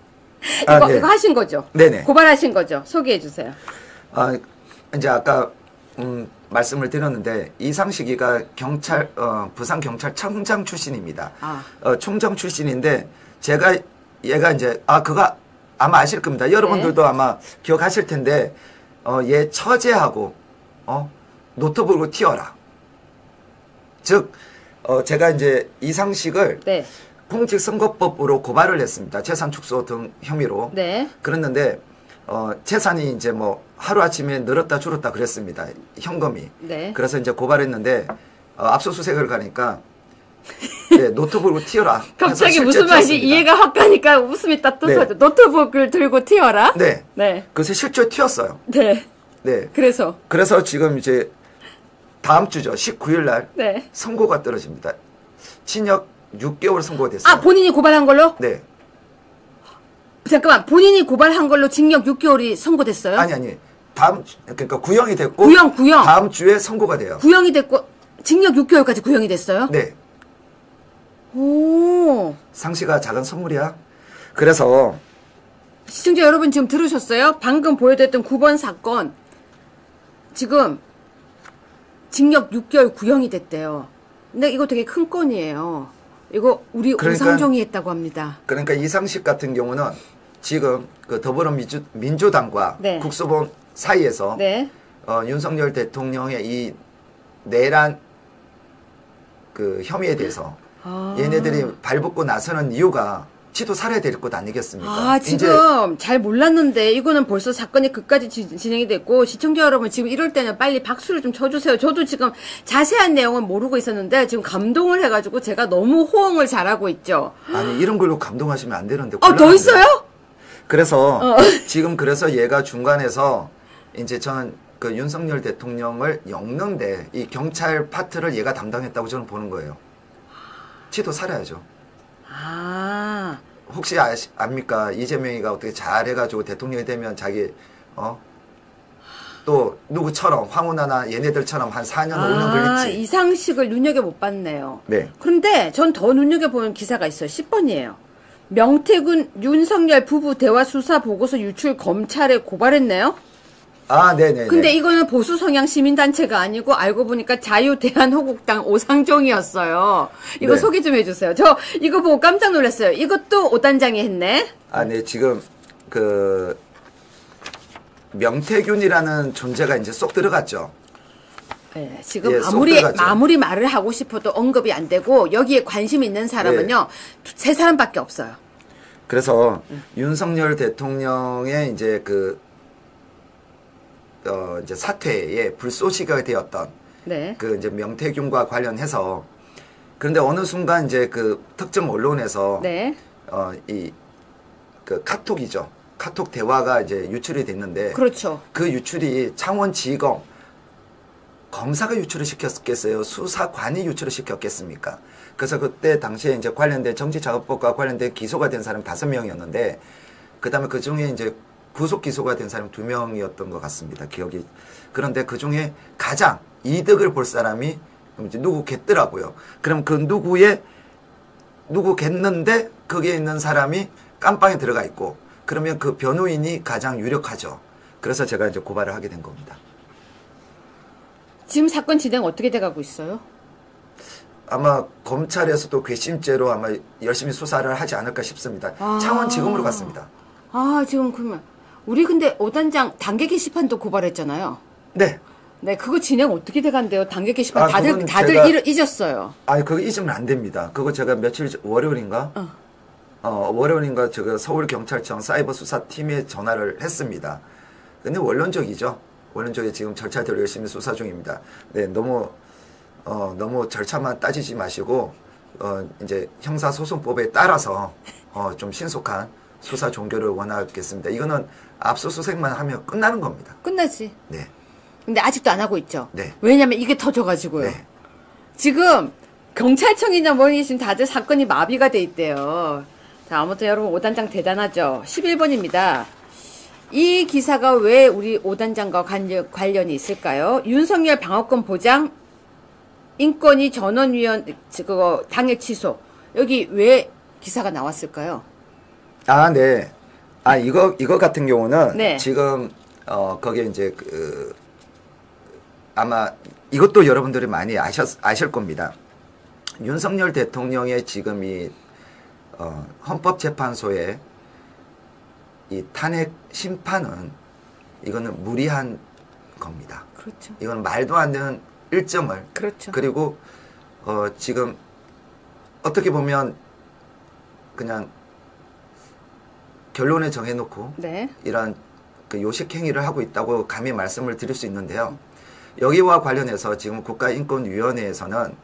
네. 이거 하신 거죠? 네네. 고발하신 거죠? 소개해 주세요. 이제 아까 말씀을 드렸는데 이상식이가 부산경찰청장 출신입니다. 총장 출신인데 얘가 이제 그거 아마 아실 겁니다. 여러분들도 네. 아마 기억하실 텐데 얘 처제하고 노트북으로 튀어라. 즉 제가 이제 이상식을 네. 공직선거법으로 고발을 했습니다. 재산 축소 등 혐의로. 네. 그랬는데 재산이 이제 뭐 하루아침에 늘었다 줄었다 그랬습니다. 현금이. 네. 그래서 이제 고발했는데 압수수색을 가니까 네, 노트북으로 튀어라. 갑자기 무슨 말인지 이해가 확 가니까 웃음이 따뜻하죠. 네. 노트북을 들고 튀어라? 네. 네. 그래서 실제로 튀었어요. 네. 네. 그래서 지금 이제 다음 주죠. 19일 날 네. 선고가 떨어집니다. 징역 6개월 선고가 됐어요. 본인이 고발한 걸로? 네. 잠깐만, 본인이 고발한 걸로 징역 6개월이 선고됐어요? 아니. 그러니까 구형이 됐고. 구형. 다음 주에 선고가 돼요. 구형이 됐고, 징역 6개월까지 구형이 됐어요? 네. 오. 상시가 작은 선물이야. 그래서. 시청자 여러분 지금 들으셨어요? 방금 보여드렸던 9번 사건. 지금 징역 6개월 구형이 됐대요. 근데 이거 되게 큰 건이에요. 이거 우리 오상종이 했다고 합니다. 그러니까 이상식 같은 경우는 지금 그 더불어민주당과 네. 국수본 사이에서 네. 윤석열 대통령의 이 내란 그 혐의에 대해서 얘네들이 발붙고 나서는 이유가 지도 살아야 될 것 아니겠습니까? 지금 잘 몰랐는데 이거는 벌써 사건이 끝까지 진행이 됐고 시청자 여러분 지금 이럴 때는 빨리 박수를 좀 쳐주세요. 저도 지금 자세한 내용은 모르고 있었는데 지금 감동을 해가지고 제가 너무 호응을 잘하고 있죠. 아니 이런 걸로 감동하시면 안 되는데. 더 있어요? 그래서 지금 그래서 얘가 중간에서 이제 저는 그 윤석열 대통령을 엮는데 이 경찰 파트를 얘가 담당했다고 저는 보는 거예요. 지도 살아야죠. 혹시 압니까? 이재명이가 어떻게 잘해가지고 대통령이 되면 자기 또 누구처럼 황운하나 얘네들처럼 한 4년 5년 걸릴지. 이상식을 눈여겨 못 봤네요. 네. 그런데 전 더 눈여겨보는 기사가 있어요. 10번이에요. 명태균 윤석열 부부 대화 수사 보고서 유출 검찰에 고발했네요. 네네. 근데 이거는 보수 성향 시민단체가 아니고 알고 보니까 자유대한호국당 오상종이었어요. 이거 네. 소개 좀 해주세요. 저 이거 보고 깜짝 놀랐어요. 이것도 오단장이 했네. 네. 지금 그 명태균이라는 존재가 이제 쏙 들어갔죠. 네, 지금 아무리 말을 하고 싶어도 언급이 안 되고 여기에 관심 있는 사람은요 세 사람밖에 없어요. 그래서 윤석열 대통령의 이제 이제 사퇴에 불쏘시가 되었던 네. 그 이제 명태균과 관련해서 그런데 어느 순간 이제 그 특정 언론에서 네. 그 카톡이죠. 카톡 대화가 이제 유출이 됐는데 그렇죠. 그 유출이 창원지검 검사가 유출을 시켰겠어요? 수사관이 유출을 시켰겠습니까? 그래서 그때 당시에 이제 관련된 정치자금법과 관련된 기소가 된 사람 5명이었는데 그 다음에 그 중에 이제 구속 기소가 된 사람 2명이었던 것 같습니다. 기억이. 그런데 그 중에 가장 이득을 볼 사람이 이제 누구겠더라고요. 그럼 그 누구겠는데 거기에 있는 사람이 깜빵에 들어가 있고 그러면 그 변호인이 가장 유력하죠. 그래서 제가 이제 고발을 하게 된 겁니다. 지금 사건 진행 어떻게 돼가고 있어요? 아마 검찰에서도 괘씸죄로 아마 열심히 수사를 하지 않을까 싶습니다. 창원지검으로 갔습니다. 지금 그러면 우리 근데 오단장 단계 게시판도 고발했잖아요. 네. 네, 그거 진행 어떻게 돼간대요? 단계 게시판 다들 잊었어요. 그거 잊으면 안 됩니다. 그거 제가 월요일인가? 월요일인가 제가 서울경찰청 사이버수사팀에 전화를 했습니다. 근데 원론적이죠. 원론적이 지금 절차대로 열심히 수사 중입니다. 네, 너무 절차만 따지지 마시고 이제 형사소송법에 따라서 좀 신속한 수사 종결을 원하겠습니다. 이거는 압수수색만 하면 끝나는 겁니다. 끝나지. 네. 근데 아직도 안 하고 있죠. 네. 왜냐면 이게 터져가지고요. 네. 지금 경찰청이나 뭐니 지금 다들 사건이 마비가 돼 있대요. 자, 아무튼 여러분 5단장 대단하죠. 11번입니다. 이 기사가 왜 우리 5단장과 관련이 있을까요? 윤석열 방어권 보장, 인권위 전원위원, 그거 당일 취소. 여기 왜 기사가 나왔을까요? 아, 네. 아, 이거 같은 경우는 네. 지금, 거기에 이제, 아마 이것도 여러분들이 많이 아실 겁니다. 윤석열 대통령의 지금 이, 헌법재판소의 이 탄핵 심판은 이거는 무리한 겁니다. 그렇죠. 이건 말도 안 되는 일정을. 그렇죠. 그리고, 지금 어떻게 보면 그냥 결론을 정해놓고 네. 이런 그 요식 행위를 하고 있다고 감히 말씀을 드릴 수 있는데요. 여기와 관련해서 지금 국가인권위원회에서는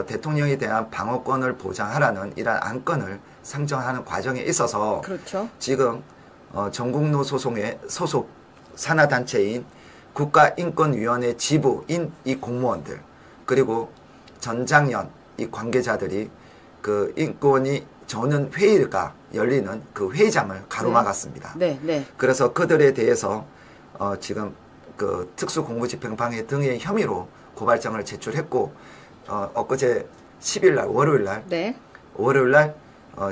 대통령에 대한 방어권을 보장하라는 이러한 안건을 상정하는 과정에 있어서 그렇죠. 지금 전국노 소속 산하단체인 국가인권위원회 지부인 이 공무원들 그리고 전장년 이 관계자들이 그 인권위 전원 회의가 열리는 그 회의장을 가로막았습니다. 네, 네. 그래서 그들에 대해서 지금 그 특수공무집행방해 등의 혐의로 고발장을 제출했고 엊그제 10일 날 월요일 날 네. 월요일 날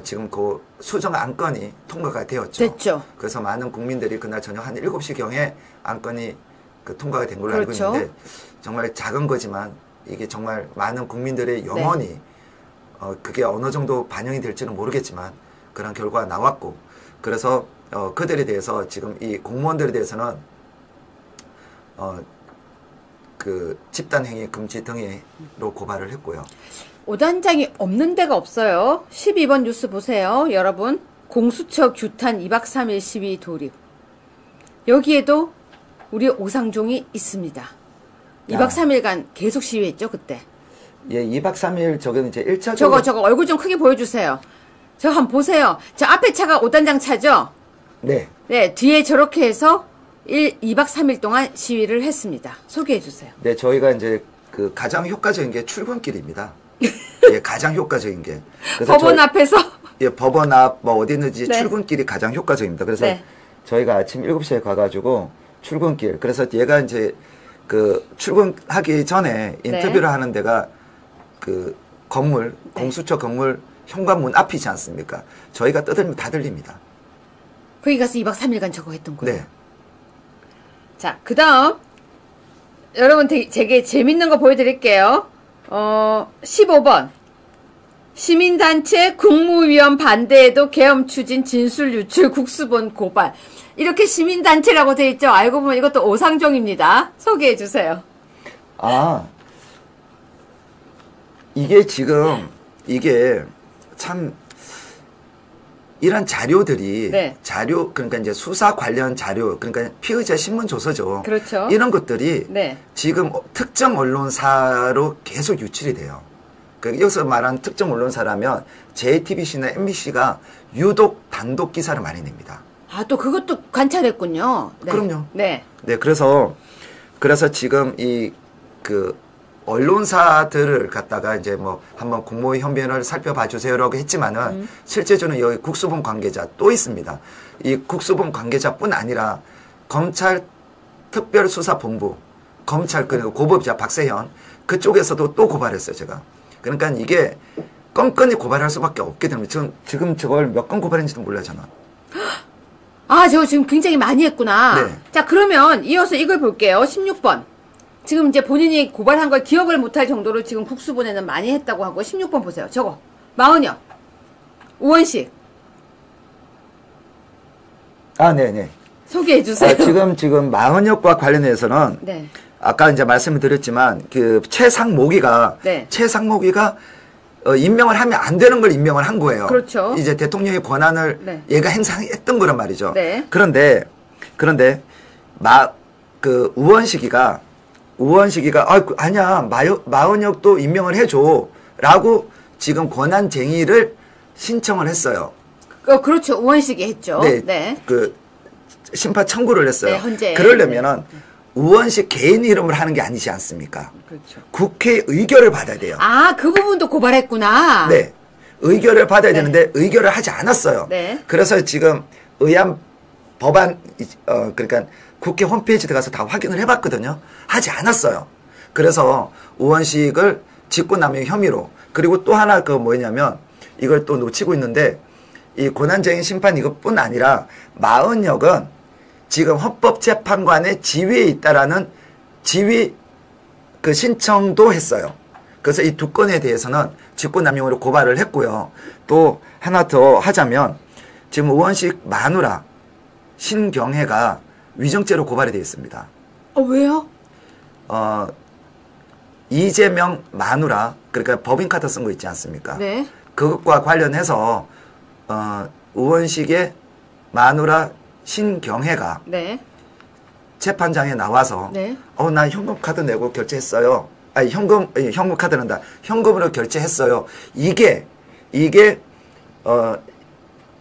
지금 그 수정 안건이 통과가 되었죠. 됐죠. 그래서 많은 국민들이 그날 저녁 한 7시경에 안건이 그 통과가 된 걸로 그렇죠. 알고 있는데 정말 작은 거지만 이게 정말 많은 국민들의 영혼이 네. 그게 어느 정도 반영이 될지는 모르겠지만 그런 결과가 나왔고 그래서 그들에 대해서 지금 이 공무원들에 대해서는 그 집단행위 금지 등으로 고발을 했고요. 5단장이 없는 데가 없어요. 12번 뉴스 보세요. 여러분. 공수처 규탄 2박 3일 시위 돌입. 여기에도 우리 오상종이 있습니다. 2박 3일간 계속 시위했죠, 그때. 예, 2박 3일 저거는 이제 1차적으로 저거 얼굴 좀 크게 보여주세요. 저 한번 보세요. 저 앞에 차가 5단장 차죠? 네. 네, 뒤에 저렇게 해서 2박 3일 동안 시위를 했습니다. 소개해 주세요. 네, 저희가 이제 그 가장 효과적인 게 출근길입니다. 예, 가장 효과적인 게. 그래서 법원 앞에서 예, 법원 앞 뭐 어디든지 네. 출근길이 가장 효과적입니다. 그래서 네. 저희가 아침 7시에 가가지고 출근길. 그래서 얘가 이제 그 출근하기 전에 인터뷰를 하는 데가 그 건물, 네. 공수처 건물 현관문 앞이지 않습니까? 저희가 떠들면 다 들립니다. 거기 가서 2박 3일간 저거 했던 거예요. 네. 자, 그 다음 여러분 되게 재밌는 거 보여드릴게요. 15번 시민단체 국무위원 반대에도 계엄 추진 진술 유출 국수본 고발. 이렇게 시민단체라고 돼 있죠. 알고 보면 이것도 오상종입니다. 소개해 주세요. 아, 이게 지금 이게 참 이런 자료들이 네. 자료 그러니까 이제 수사 관련 자료 그러니까 피의자 신문 조서죠. 그렇죠. 이런 것들이 네. 지금 특정 언론사로 계속 유출이 돼요. 그러니까 여기서 말하는 특정 언론사라면 JTBC나 MBC가 유독 단독 기사를 많이 냅니다. 아, 또 그것도 관찰했군요. 네. 그럼요. 네. 네, 그래서 지금 이 그 언론사들을 갖다가 이제 뭐 한번 공모의 현변을 살펴봐 주세요라고 했지만은 실제적으로 여기 국수본 관계자 또 있습니다. 이 국수본 관계자뿐 아니라 검찰 특별수사본부 검찰 그리고 고법자 박세현 그쪽에서도 또 고발했어요, 제가. 그러니까 이게 껌껌이 고발할 수밖에 없게 됩니다. 지금 저걸 몇 건 고발했는지도 몰라요, 저는. 아, 저 지금 굉장히 많이 했구나. 네. 자, 그러면 이어서 이걸 볼게요. 16번. 지금 이제 본인이 고발한 걸 기억을 못할 정도로 지금 국수본에는 많이 했다고 하고 16번 보세요. 저거. 마은혁. 우원식. 아, 네네. 소개해 주세요. 지금 마은혁과 관련해서는 네. 아까 이제 말씀을 드렸지만 그 최상목이가 네. 임명을 하면 안 되는 걸 임명을 한 거예요. 그렇죠. 이제 대통령의 권한을 네. 얘가 행사했던 거란 말이죠. 네. 그런데 우원식이가 아니야 마은혁도 임명을 해줘라고 지금 권한쟁의를 신청을 했어요. 그렇죠. 우원식이 했죠. 네. 네. 그 심판 청구를 했어요. 네, 헌재. 그러려면은 우원식 개인 이름을 하는 게 아니지 않습니까? 그렇죠. 국회 의결을 받아야 돼요. 아, 그 부분도 고발했구나. 네. 의결을 받아야 네. 되는데 의결을 하지 않았어요. 네. 그래서 지금 의안 법안 그러니까 국회 홈페이지 들어가서 다 확인을 해봤거든요. 하지 않았어요. 그래서 우원식을 직권남용 혐의로 그리고 또 하나 그 뭐냐면 이걸 또 놓치고 있는데 이 권한쟁의 심판 이것뿐 아니라 마은역은 지금 헌법재판관의 지위에 있다라는 지위 그 신청도 했어요. 그래서 이 두 건에 대해서는 직권남용으로 고발을 했고요. 또 하나 더 하자면 지금 우원식 마누라 신경혜가 위정죄로 고발이 되어 있습니다. 왜요? 이재명 마누라 그러니까 법인카드 쓴 거 있지 않습니까? 네. 그것과 관련해서 우원식의 마누라 신경혜가 네. 재판장에 나와서 네. 나 현금카드 내고 결제했어요. 아니 현금카드란다. 현금으로 결제했어요. 이게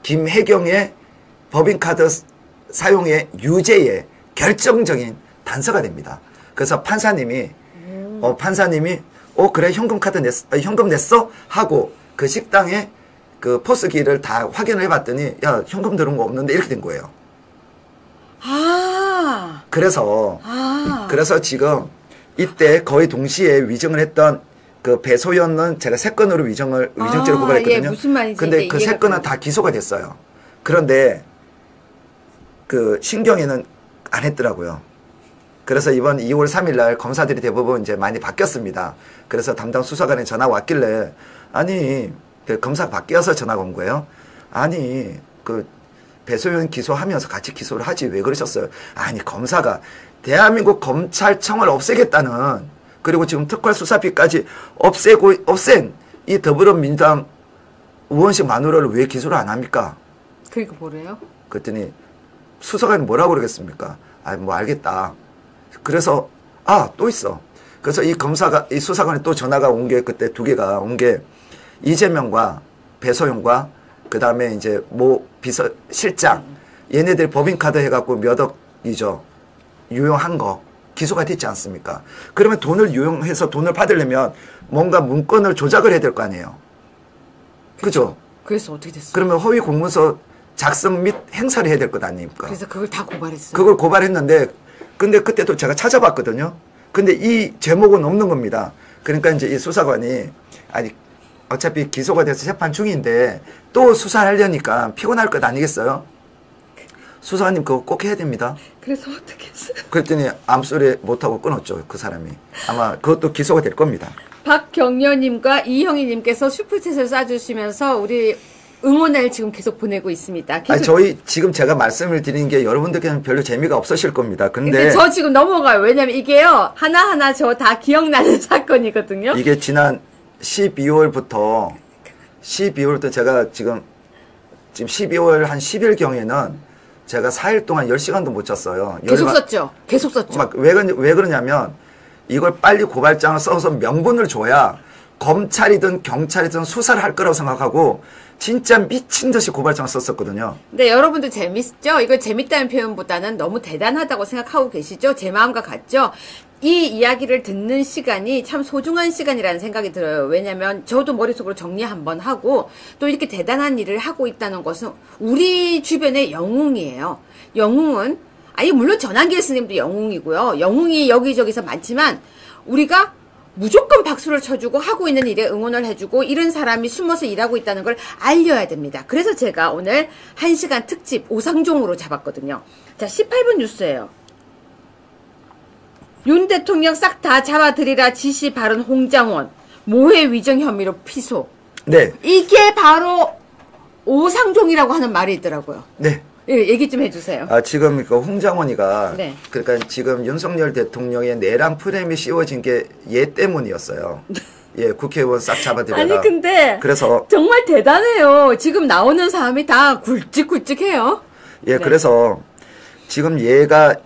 김혜경의 법인카드 사용의 유죄의 결정적인 단서가 됩니다. 그래서 판사님이 그래 현금 냈어 하고 그 식당에 그 포스기를 다 확인을 해봤더니 야 현금 들은 거 없는데 이렇게 된 거예요. 그래서 지금 이때 거의 동시에 위증을 했던 그 배소연은 제가 3건으로 위정죄로 고발했거든요. 예, 무슨 말인지 근데 그 3건은 다 기소가 됐어요. 그런데 그 신경에는 안 했더라고요. 그래서 이번 2월 3일 날 검사들이 대부분 이제 많이 바뀌었습니다. 그래서 담당 수사관에 전화가 왔길래 아니 그 검사 바뀌어서 전화가 온 거예요. 아니 그 배소연 기소하면서 같이 기소를 하지 왜 그러셨어요? 아니 검사가 대한민국 검찰청을 없애겠다는 그리고 지금 특활수사비까지 없앤 이 더불어민주당 우원식 마누라를 왜 기소를 안 합니까? 그러니까 뭐래요? 그랬더니 수사관이 뭐라고 그러겠습니까? 뭐 알겠다. 그래서 또 있어. 그래서 이 수사관이 또 전화가 온 게 그때 2개가 온 게 이재명과 배소영과 그 다음에 이제 비서실장 얘네들 법인카드 해갖고 몇 억이죠. 유용한 거 기소가 됐지 않습니까? 그러면 돈을 유용해서 돈을 받으려면 뭔가 문건을 조작을 해야 될 거 아니에요. 그죠? 그래서 어떻게 됐어요? 그러면 허위 공문서 작성 및 행사를 해야 될 것 아닙니까? 그래서 그걸 다 고발했어요. 그걸 고발했는데 근데 그때도 제가 찾아봤거든요. 근데 이 제목은 없는 겁니다. 그러니까 이제 이 수사관이 아니 어차피 기소가 돼서 재판 중인데 또 수사를 하려니까 피곤할 것 아니겠어요? 수사관님 그거 꼭 해야 됩니다. 그래서 어떻게 했어요? 그랬더니 암소리 못하고 끊었죠. 그 사람이. 아마 그것도 기소가 될 겁니다. 박경려님과 이형희님께서 슈퍼챗을 쏴주시면서 우리 응원을 지금 계속 보내고 있습니다. 아니, 저희 지금 제가 말씀을 드리는 게 여러분들께는 별로 재미가 없으실 겁니다. 근데 저 지금 넘어가요. 왜냐면 이게요. 하나하나 저 다 기억나는 사건이거든요. 이게 지난 12월부터 제가 지금 12월 한 10일경에는 제가 4일 동안 10시간도 못 잤어요. 계속 썼죠. 계속 썼죠. 왜 그러냐면 이걸 빨리 고발장을 써서 명분을 줘야 검찰이든 경찰이든 수사를 할 거라고 생각하고 진짜 미친 듯이 고발장을 썼었거든요. 네, 여러분들 재밌죠? 이걸 재밌다는 표현보다는 너무 대단하다고 생각하고 계시죠? 제 마음과 같죠? 이 이야기를 듣는 시간이 참 소중한 시간이라는 생각이 들어요. 왜냐면 저도 머릿속으로 정리 한번 하고 또 이렇게 대단한 일을 하고 있다는 것은 우리 주변의 영웅이에요. 영웅은 물론 전환기 스님도 영웅이고요. 영웅이 여기저기서 많지만 우리가 무조건 박수를 쳐주고 하고 있는 일에 응원을 해주고 이런 사람이 숨어서 일하고 있다는 걸 알려야 됩니다. 그래서 제가 오늘 1시간 특집 오상종으로 잡았거든요. 자, 18분 뉴스예요. 윤 대통령 싹 다 잡아들이라 지시 바른 홍장원 모해 위정 혐의로 피소. 네. 이게 바로 오상종이라고 하는 말이 있더라고요. 네. 예, 얘기 좀 해주세요. 지금 그 홍장원이가 네. 그러니까 지금 윤석열 대통령의 내란 프레임이 씌워진 게 얘 때문이었어요. 예, 국회의원 싹 잡아들여라. 아니 근데 그래서 정말 대단해요. 지금 나오는 사람이 다 굵직굵직해요. 예, 네. 그래서 지금 그러니까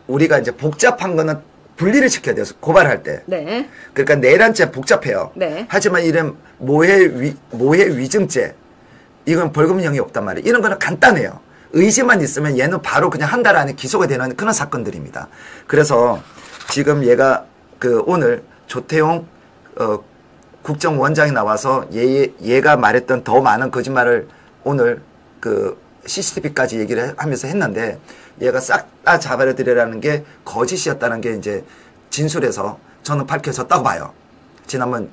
우리가 이제 복잡한 거는 분리를 시켜야 돼요. 고발할 때. 네. 그러니까 내란죄 복잡해요. 네. 하지만 이런 모해 위증죄 이건 벌금형이 없단 말이에요. 이런 거는 간단해요. 의지만 있으면 얘는 바로 그냥 한 달 안에 기소가 되는 그런 사건들입니다. 그래서 지금 얘가 오늘 조태용 국정원장이 나와서 얘가 말했던 더 많은 거짓말을 오늘 CCTV까지 얘기를 하면서 했는데 얘가 싹 다 잡아내드리라는 게 거짓이었다는 게 이제 진술에서 저는 밝혀졌다고 봐요. 지난번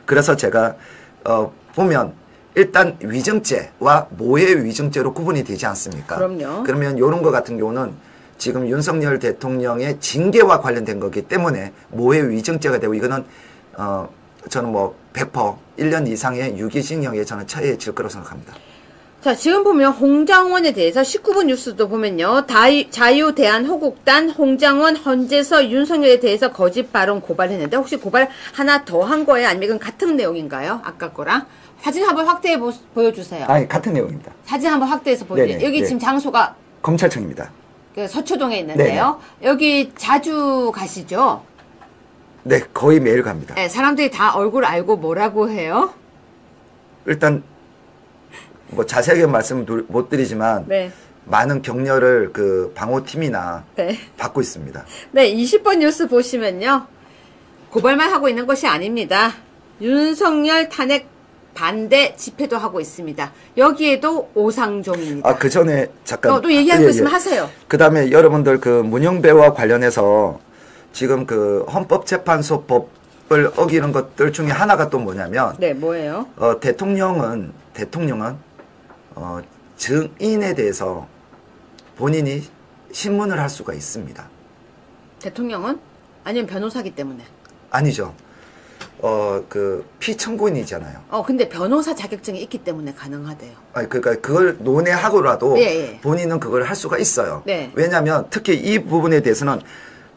그래서 제가 보면 일단 위증죄와 모해 위증죄로 구분이 되지 않습니까? 그럼요. 그러면 이런 거 같은 경우는 지금 윤석열 대통령의 징계와 관련된 거기 때문에 모해 위증죄가 되고 이거는 저는 뭐 100% 1년 이상의 유기징역에 저는 처해질 거라고 생각합니다. 자, 지금 보면 홍장원에 대해서 19분 뉴스도 보면요. 자유대한호국단 홍장원, 헌재서 윤석열에 대해서 거짓 발언 고발했는데 혹시 고발 하나 더 한 거예요? 아니면 이건 같은 내용인가요? 아까 거랑? 사진 한번 확대해 보여주세요. 아니, 같은 내용입니다. 사진 한번 확대해서 보여주세요. 여기 지금 장소가 검찰청입니다. 서초동에 있는데요. 네네. 여기 자주 가시죠? 네, 거의 매일 갑니다. 네, 사람들이 다 얼굴 알고 뭐라고 해요? 일단 뭐 자세하게 말씀 못 드리지만 네. 많은 격려를 방호팀이나 네. 받고 있습니다. 네, 20번 뉴스 보시면요. 고발만 하고 있는 것이 아닙니다. 윤석열 탄핵 반대 집회도 하고 있습니다. 여기에도 오상종입니다. 그 전에 잠깐 또 얘기할 거 있으면 하세요. 그 다음에 여러분들 문영배와 관련해서 지금 헌법재판소법을 어기는 것들 중에 하나가 또 뭐냐면 네, 뭐예요? 대통령은 증인에 대해서 본인이 신문을 할 수가 있습니다. 대통령은? 아니면 변호사기 때문에? 아니죠. 피청구인이잖아요. 근데 변호사 자격증이 있기 때문에 가능하대요. 그러니까 그걸 논의하고라도 예. 본인은 그걸 할 수가 있어요. 네. 왜냐하면 특히 이 부분에 대해서는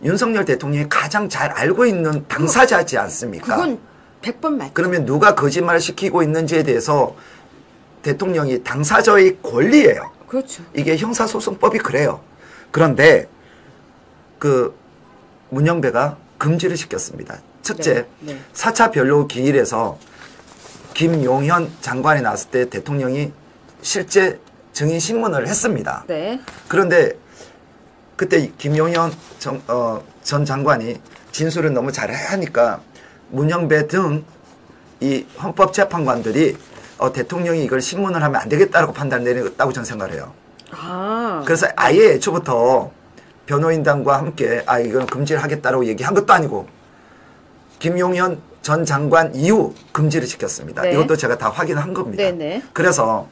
윤석열 대통령이 가장 잘 알고 있는 당사자지 않습니까? 그건 100번 맞죠. 그러면 누가 거짓말을 시키고 있는지에 대해서 대통령이 당사자의 권리예요. 그렇죠. 이게 형사소송법이 그래요. 그런데 문영배가 금지를 시켰습니다. 첫째, 네. 4차 변로 기일에서 김용현 장관이 나왔을 때 대통령이 실제 증인 신문을 했습니다. 네. 그런데 그때 김용현 전 장관이 진술을 너무 잘하니까 문영배 등 이 헌법재판관들이 대통령이 이걸 신문을 하면 안 되겠다라고 판단을 내렸다고 저는 생각을 해요. 그래서 아예 애초부터 변호인단과 함께 이건 금지를 하겠다라고 얘기한 것도 아니고 김용현 전 장관 이후 금지를 시켰습니다. 네. 이것도 제가 다 확인한 겁니다. 네네. 그래서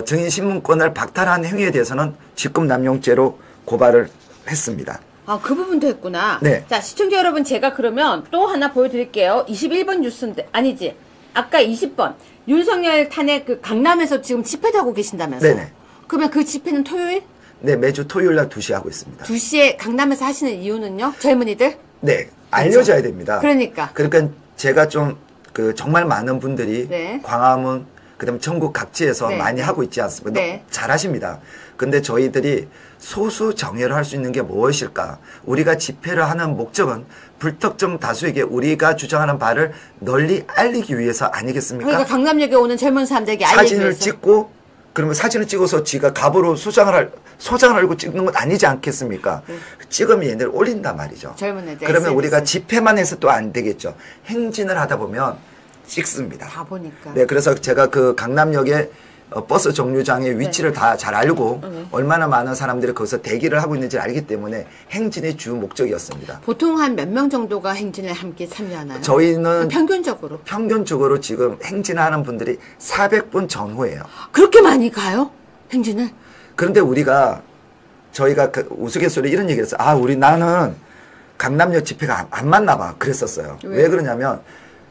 증인 신문권을 박탈한 행위에 대해서는 직권남용죄로 고발을 했습니다. 그 부분도 했구나. 네. 자, 시청자 여러분, 제가 그러면 또 하나 보여드릴게요. 21번 뉴스인데, 아니지. 아까 20번. 윤석열 탄핵 강남에서 지금 집회도 하고 계신다면서요? 네네. 그러면 그 집회는 토요일? 네, 매주 토요일 날 2시에 하고 있습니다. 2시에 강남에서 하시는 이유는요? 젊은이들? 네, 알려져야 됩니다. 그러니까 제가 좀 정말 많은 분들이 네. 광화문, 그다음에 전국 각지에서 네. 많이 하고 있지 않습니까? 네. 잘하십니다. 근데 저희들이 소수 정예를 할 수 있는 게 무엇일까? 우리가 집회를 하는 목적은 불특정 다수에게 우리가 주장하는 바를 널리 알리기 위해서 아니겠습니까? 그러니까 강남역에 오는 젊은 사람들에게 알리기 사진을 위해서. 찍고 그러면 사진을 찍어서 지가 갑으로 소장을 하고 찍는 건 아니지 않겠습니까? 찍으면 얘네를 올린단 말이죠. 젊은 애들 그러면 SNS. 우리가 집회만 해서 또 안 되겠죠. 행진을 하다 보면 찍습니다. 다 보니까. 네, 그래서 제가 강남역에 버스 정류장의 위치를 다 잘 알고 얼마나 많은 사람들이 거기서 대기를 하고 있는지 알기 때문에 행진의 주 목적이었습니다. 보통 한 몇 명 정도가 행진에 함께 참여하나요? 저희는 평균적으로 지금 행진하는 분들이 400분 전후예요. 그렇게 많이 가요? 행진을? 그런데 저희가 우스갯소리 이런 얘기를 했어요. 나는 강남역 집회가 안 맞나 봐. 그랬었어요. 왜 그러냐면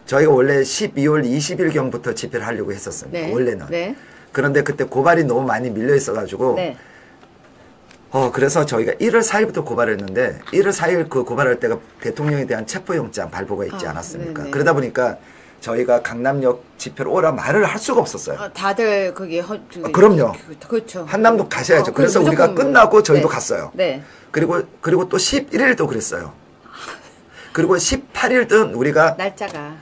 저희가 원래 12월 20일경부터 집회를 하려고 했었습니다. 네. 원래는. 네. 그런데 그때 고발이 너무 많이 밀려 있어가지고 네. 그래서 저희가 1월 4일부터 고발을 했는데 1월 4일 그 고발할 때가 대통령에 대한 체포영장 발부가 있지 않았습니까? 네네. 그러다 보니까 저희가 강남역 집회로 오라 말을 할 수가 없었어요. 다들 그게 그럼요. 그렇죠. 한남도 가셔야죠. 그래서 우리가 끝나고 저희도 네. 갔어요. 네. 그리고 또 11일도 그랬어요. 그리고 18일도 우리가 날짜가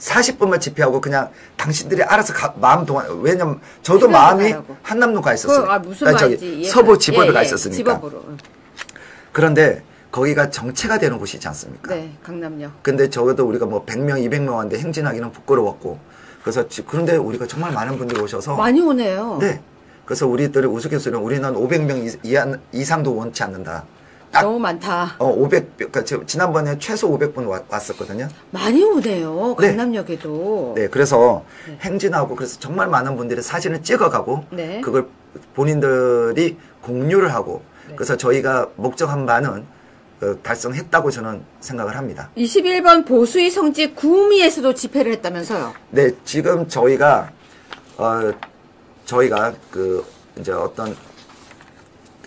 40분만 집회하고 그냥 당신들이 알아서 마음 동안, 왜냐면 저도 마음이 가라고. 한남로 가 있었어요. 무슨 말인지 서부 집업에 가 있었으니까. 집업으로. 그런데 거기가 정체가 되는 곳이지 않습니까? 네, 강남역. 근데 적어도 우리가 뭐 100명, 200명 왔는데 행진하기는 부끄러웠고. 그래서 그런데 우리가 정말 많은 분들이 오셔서. 많이 오네요. 네. 그래서 우리들이 우스갯소리는 우리는 500명 이상도 원치 않는다. 너무 많다. 그러니까 지난번에 최소 500분 왔었거든요. 많이 오네요. 네. 강남역에도. 네, 그래서 행진하고 그래서 정말 많은 분들이 사진을 찍어가고 네. 그걸 본인들이 공유를 하고 네. 그래서 저희가 목적한 바는 달성했다고 저는 생각을 합니다. 21번 보수의 성지 구미에서도 집회를 했다면서요? 네, 지금 저희가 그 이제 어떤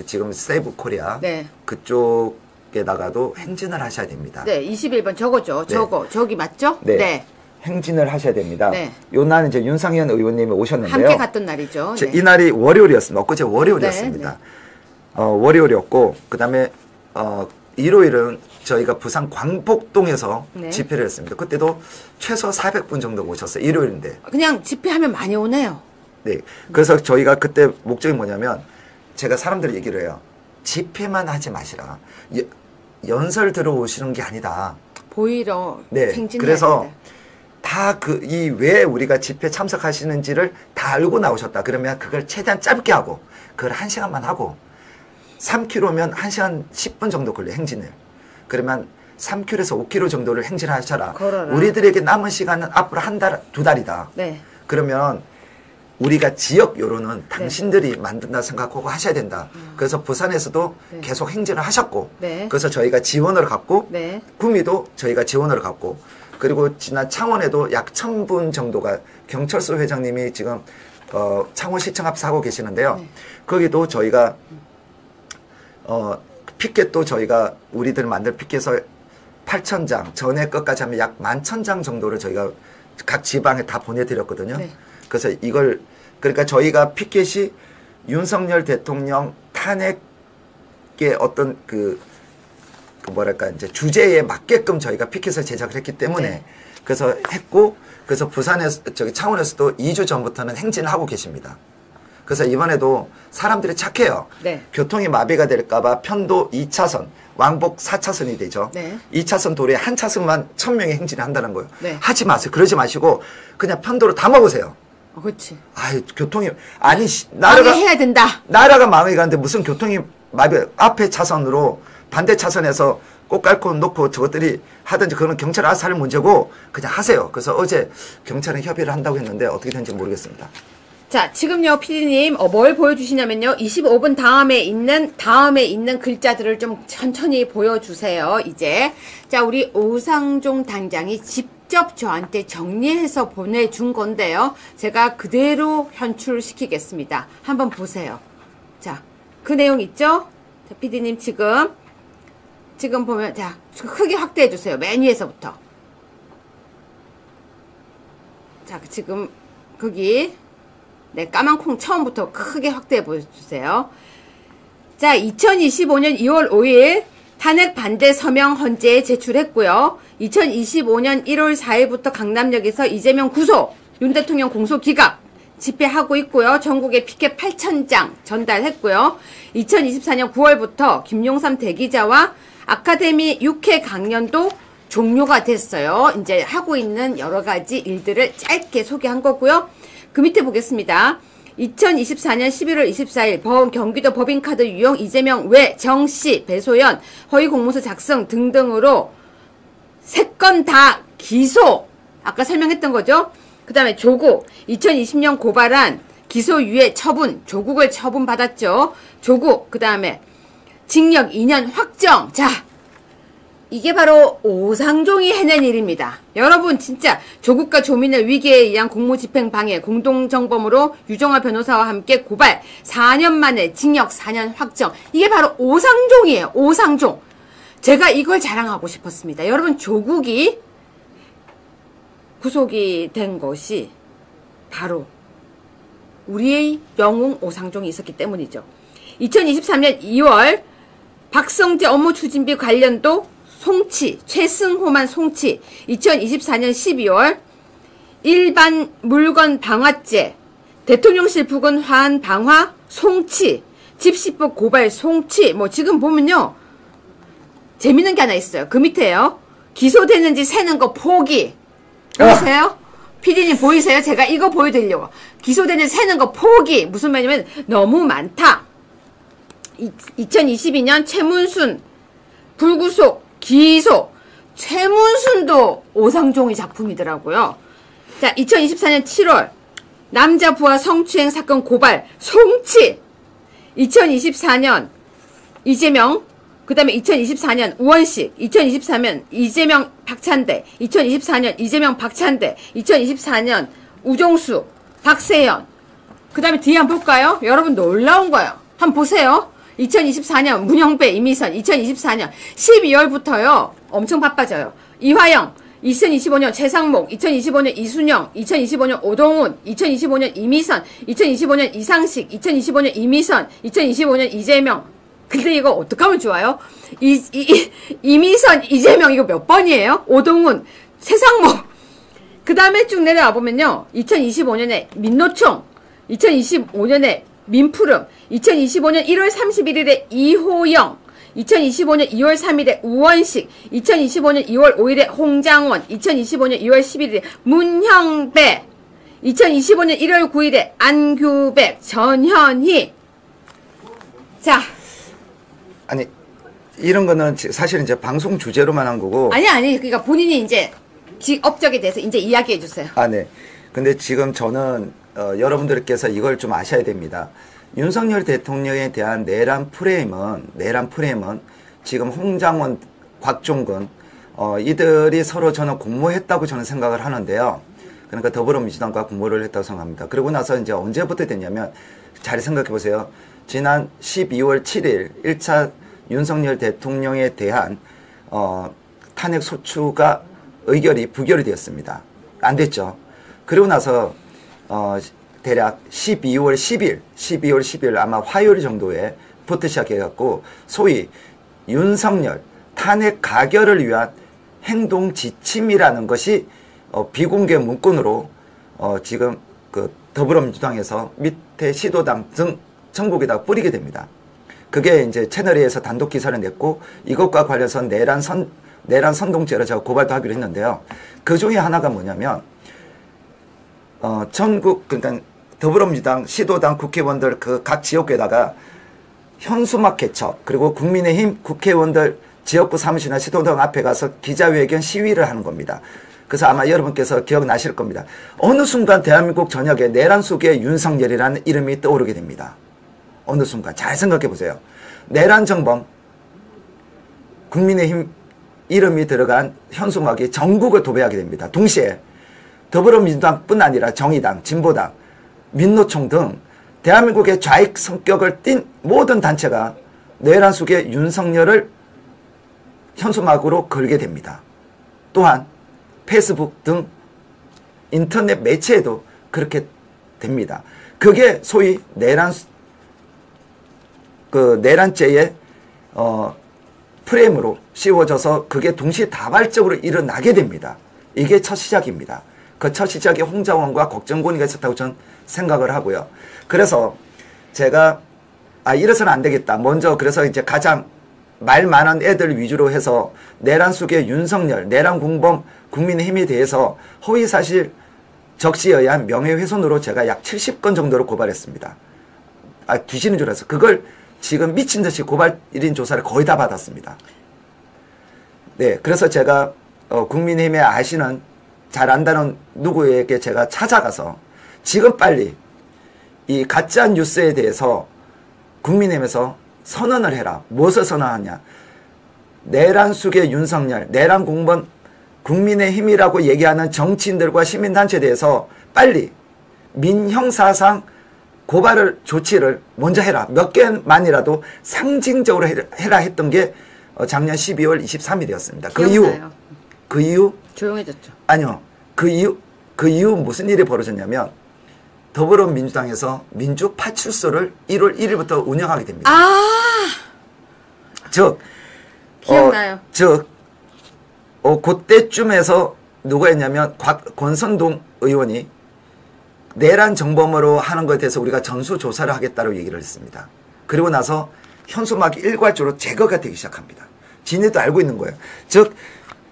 지금 세이브 코리아 네. 그쪽에다가도 행진을 하셔야 됩니다. 네, 21번 저거죠. 네. 저기 맞죠? 네. 행진을 하셔야 됩니다. 네. 요 날은 이제 윤상현 의원님이 오셨는데요. 함께 갔던 날이죠. 네. 이 날이 월요일이었습니다. 엊그제 월요일이었습니다. 네, 월요일이었고 그다음에 일요일은 저희가 부산 광복동에서 네. 집회를 했습니다. 그때도 최소 400분 정도 오셨어요. 일요일인데. 그냥 집회하면 많이 오네요. 네. 그래서 저희가 그때 목적이 뭐냐면 제가 사람들이 얘기를 해요. 집회만 하지 마시라. 연설 들어오시는 게 아니다. 보이러 네. 행진해야 그래서 된다. 다 왜 우리가 집회 참석하시는지를 다 알고 나오셨다. 그러면 그걸 최대한 짧게 하고 그걸 1시간만 하고 3km면 1시간 10분 정도 걸려 행진을. 그러면 3km에서 5km 정도를 행진하셔라. 걸어라. 우리들에게 남은 시간은 앞으로 한 달, 2달이다. 네. 그러면 우리가 지역 여론은 당신들이 만든다 생각하고 하셔야 된다. 그래서 부산에서도 네. 계속 행진을 하셨고 네. 그래서 저희가 지원을 갖고 네. 구미도 저희가 지원을 갖고 그리고 지난 창원에도 약 1000분 정도가 경철소 회장님이 지금 창원시청 앞 사고 계시는데요. 네. 거기도 저희가 피켓도 저희가 우리들 만들 피켓을 8,000장 전에 것까지 하면 약 11,000장 정도를 저희가 각 지방에 다 보내드렸거든요. 네. 그래서 그러니까 저희가 피켓이 윤석열 대통령 탄핵의 어떤 뭐랄까 이제 주제에 맞게끔 저희가 피켓을 제작을 했기 때문에 네. 그래서 했고 그래서 부산에서 창원에서도 2주 전부터는 행진을 하고 계십니다. 그래서 이번에도 사람들이 착해요. 네. 교통이 마비가 될까봐 편도 2차선, 왕복 4차선이 되죠. 네. 2차선 도로에 한 차선만 1000명이 행진을 한다는 거예요. 네. 하지 마세요. 그러지 마시고 그냥 편도로 다 먹으세요. 그렇지. 아유, 교통이 아니 해야 된다. 나라가 망해 가는데 무슨 교통이 마비 앞에 차선으로 반대 차선에서 꽃갈콘 놓고 저것들이 하든지 그거는 경찰 알아서 할 문제고 그냥 하세요. 그래서 어제 경찰은 협의를 한다고 했는데 어떻게 되는지 모르겠습니다. 자, 지금요, 피디님, 뭘 보여주시냐면요, 25분 다음에 있는 글자들을 좀 천천히 보여주세요, 이제. 자, 우리 오상종 단장이 직접 저한테 정리해서 보내준 건데요. 제가 그대로 현출시키겠습니다. 한번 보세요. 자, 그 내용 있죠? 자, 피디님 지금 보면, 자, 크게 확대해주세요. 맨 위에서부터. 자, 지금, 거기. 네, 까만 콩 처음부터 크게 확대해 보여주세요. 자, 2025년 2월 5일 탄핵 반대 서명 헌재에 제출했고요. 2025년 1월 4일부터 강남역에서 이재명 구속, 윤 대통령 공소 기각 집회하고 있고요. 전국에 피켓 8,000장 전달했고요. 2024년 9월부터 김용삼 대기자와 아카데미 6회 강연도 종료가 됐어요. 이제 하고 있는 여러 가지 일들을 짧게 소개한 거고요. 그 밑에 보겠습니다. 2024년 11월 24일 경기도 법인카드 유용 이재명 외 정씨 배소연 허위 공문서 작성 등등으로 3건 다 기소. 아까 설명했던 거죠. 그 다음에 조국 2020년 고발한 기소유예 처분 조국을 처분받았죠. 조국 그 다음에 징역 2년 확정. 자, 이게 바로 오상종이 해낸 일입니다. 여러분 진짜 조국과 조민을 위기에 의한 공무집행 방해 공동정범으로 유정화 변호사와 함께 고발 4년 만에 징역 4년 확정. 이게 바로 오상종이에요. 오상종. 제가 이걸 자랑하고 싶었습니다. 여러분 조국이 구속이 된 것이 바로 우리의 영웅 오상종이 있었기 때문이죠. 2023년 2월 박성재 업무 추진비 관련도 송치, 최승호만 송치, 2024년 12월 일반 물건 방화죄, 대통령실 부근 화한 방화, 송치, 집시법 고발 송치. 뭐 지금 보면요. 재밌는 게 하나 있어요. 그 밑에요. 기소되는지 세는 거 포기. 보이세요? PD님 보이세요? 제가 이거 보여드리려고. 기소되는지 세는 거 포기. 무슨 말이냐면 너무 많다. 2022년 최문순 불구속 기소. 최문순도 오상종이 작품이더라고요. 자, 2024년 7월 남자 부하 성추행 사건 고발 송치. 2024년 이재명, 그 다음에 2024년 우원식, 2023년 이재명 박찬대, 2024년 이재명 박찬대, 2024년 우종수, 박세현. 그 다음에 뒤에 한번 볼까요? 여러분 놀라운 거예요. 한번 보세요. 2024년 문영배, 이미선, 2024년 12월부터요. 엄청 바빠져요. 이화영, 2025년 최상목, 2025년 이순영, 2025년 오동훈, 2025년 이미선, 2025년 이상식, 2025년 이미선, 2025년 이재명. 근데 이거 어떡하면 좋아요? 이미선, 이재명 이거 몇 번이에요? 오동훈, 최상목. 그 다음에 쭉 내려와 보면요. 2025년에 민노총, 2025년에 민푸름, 2025년 1월 31일에 이호영, 2025년 2월 3일에 우원식, 2025년 2월 5일에 홍장원, 2025년 2월 11일에 문형배, 2025년 1월 9일에 안규백, 전현희. 자. 아니, 이런 거는 사실은 이제 방송 주제로만 한 거고. 아니. 그러니까 본인이 이제 업적에 대해서 이제 이야기해 주세요. 아, 네. 근데 지금 저는, 여러분들께서 이걸 좀 아셔야 됩니다. 윤석열 대통령에 대한 내란 프레임은 지금 홍장원, 곽종근, 이들이 서로 저는 공모했다고 저는 생각을 하는데요. 그러니까 더불어민주당과 공모를 했다고 생각합니다. 그러고 나서 이제 언제부터 됐냐면, 잘 생각해 보세요. 지난 12월 7일 1차 윤석열 대통령에 대한, 탄핵 소추가 부결이 되었습니다. 안 됐죠. 그러고 나서, 대략 12월 10일 아마 화요일 정도에부터 시작해갖고 소위 윤석열 탄핵 가결을 위한 행동 지침이라는 것이 비공개 문건으로 지금 그 더불어민주당에서 밑에 시도당 등 전국에다 뿌리게 됩니다. 그게 이제 채널A에서 단독 기사를 냈고 이것과 관련해서 내란 선동죄로 제가 고발도 하기로 했는데요. 그 중에 하나가 뭐냐면 전국 그러니까 더불어민주당, 시도당 국회의원들 그 각 지역구에다가 현수막 개척 그리고 국민의힘 국회의원들 지역구 사무실이나 시도당 앞에 가서 기자회견 시위를 하는 겁니다. 그래서 아마 여러분께서 기억나실 겁니다. 어느 순간 대한민국 전역에 내란 속에 윤석열이라는 이름이 떠오르게 됩니다. 어느 순간 잘 생각해 보세요. 내란 정범 국민의힘 이름이 들어간 현수막이 전국을 도배하게 됩니다. 동시에 더불어민주당뿐 아니라 정의당, 진보당, 민노총 등 대한민국의 좌익 성격을 띤 모든 단체가 내란 속에 윤석열을 현수막으로 걸게 됩니다. 또한 페이스북 등 인터넷 매체에도 그렇게 됩니다. 그게 소위 내란죄의 프레임으로 씌워져서 그게 동시다발적으로 일어나게 됩니다. 이게 첫 시작입니다. 그 첫 시작에 홍장원과 곽정곤이가 있었다고 저는 생각을 하고요. 그래서 제가 이래서는 안 되겠다. 먼저 그래서 이제 가장 말 많은 애들 위주로 해서 내란 속의 윤석열, 내란 공범 국민의힘에 대해서 허위사실 적시에 의한 명예훼손으로 제가 약 70건 정도로 고발했습니다. 뒤지는 줄 알았어. 그걸 지금 미친 듯이 고발 1인 조사를 거의 다 받았습니다. 네, 그래서 제가 국민의힘에 아시는 잘 안다는 누구에게 제가 찾아가서 지금 빨리 이 가짜 뉴스에 대해서 국민의힘에서 선언을 해라. 무엇을 선언하냐. 내란 속의 윤석열, 내란 공범 국민의힘이라고 얘기하는 정치인들과 시민단체에 대해서 빨리 민형사상 고발을 조치를 먼저 해라. 몇 개만이라도 상징적으로 해라 했던 게 작년 12월 23일이었습니다. 그 이후 조용해졌죠. 아니요. 그 이후 무슨 일이 벌어졌냐면 더불어민주당에서 민주파출소를 1월 1일부터 운영하게 됩니다. 기억나요. 그때쯤에서 누가 했냐면 권선동 의원이 내란 정범으로 하는 것에 대해서 우리가 전수조사를 하겠다고 얘기를 했습니다. 그리고 나서 현수막이 일괄적으로 제거가 되기 시작합니다. 지네도 알고 있는 거예요. 즉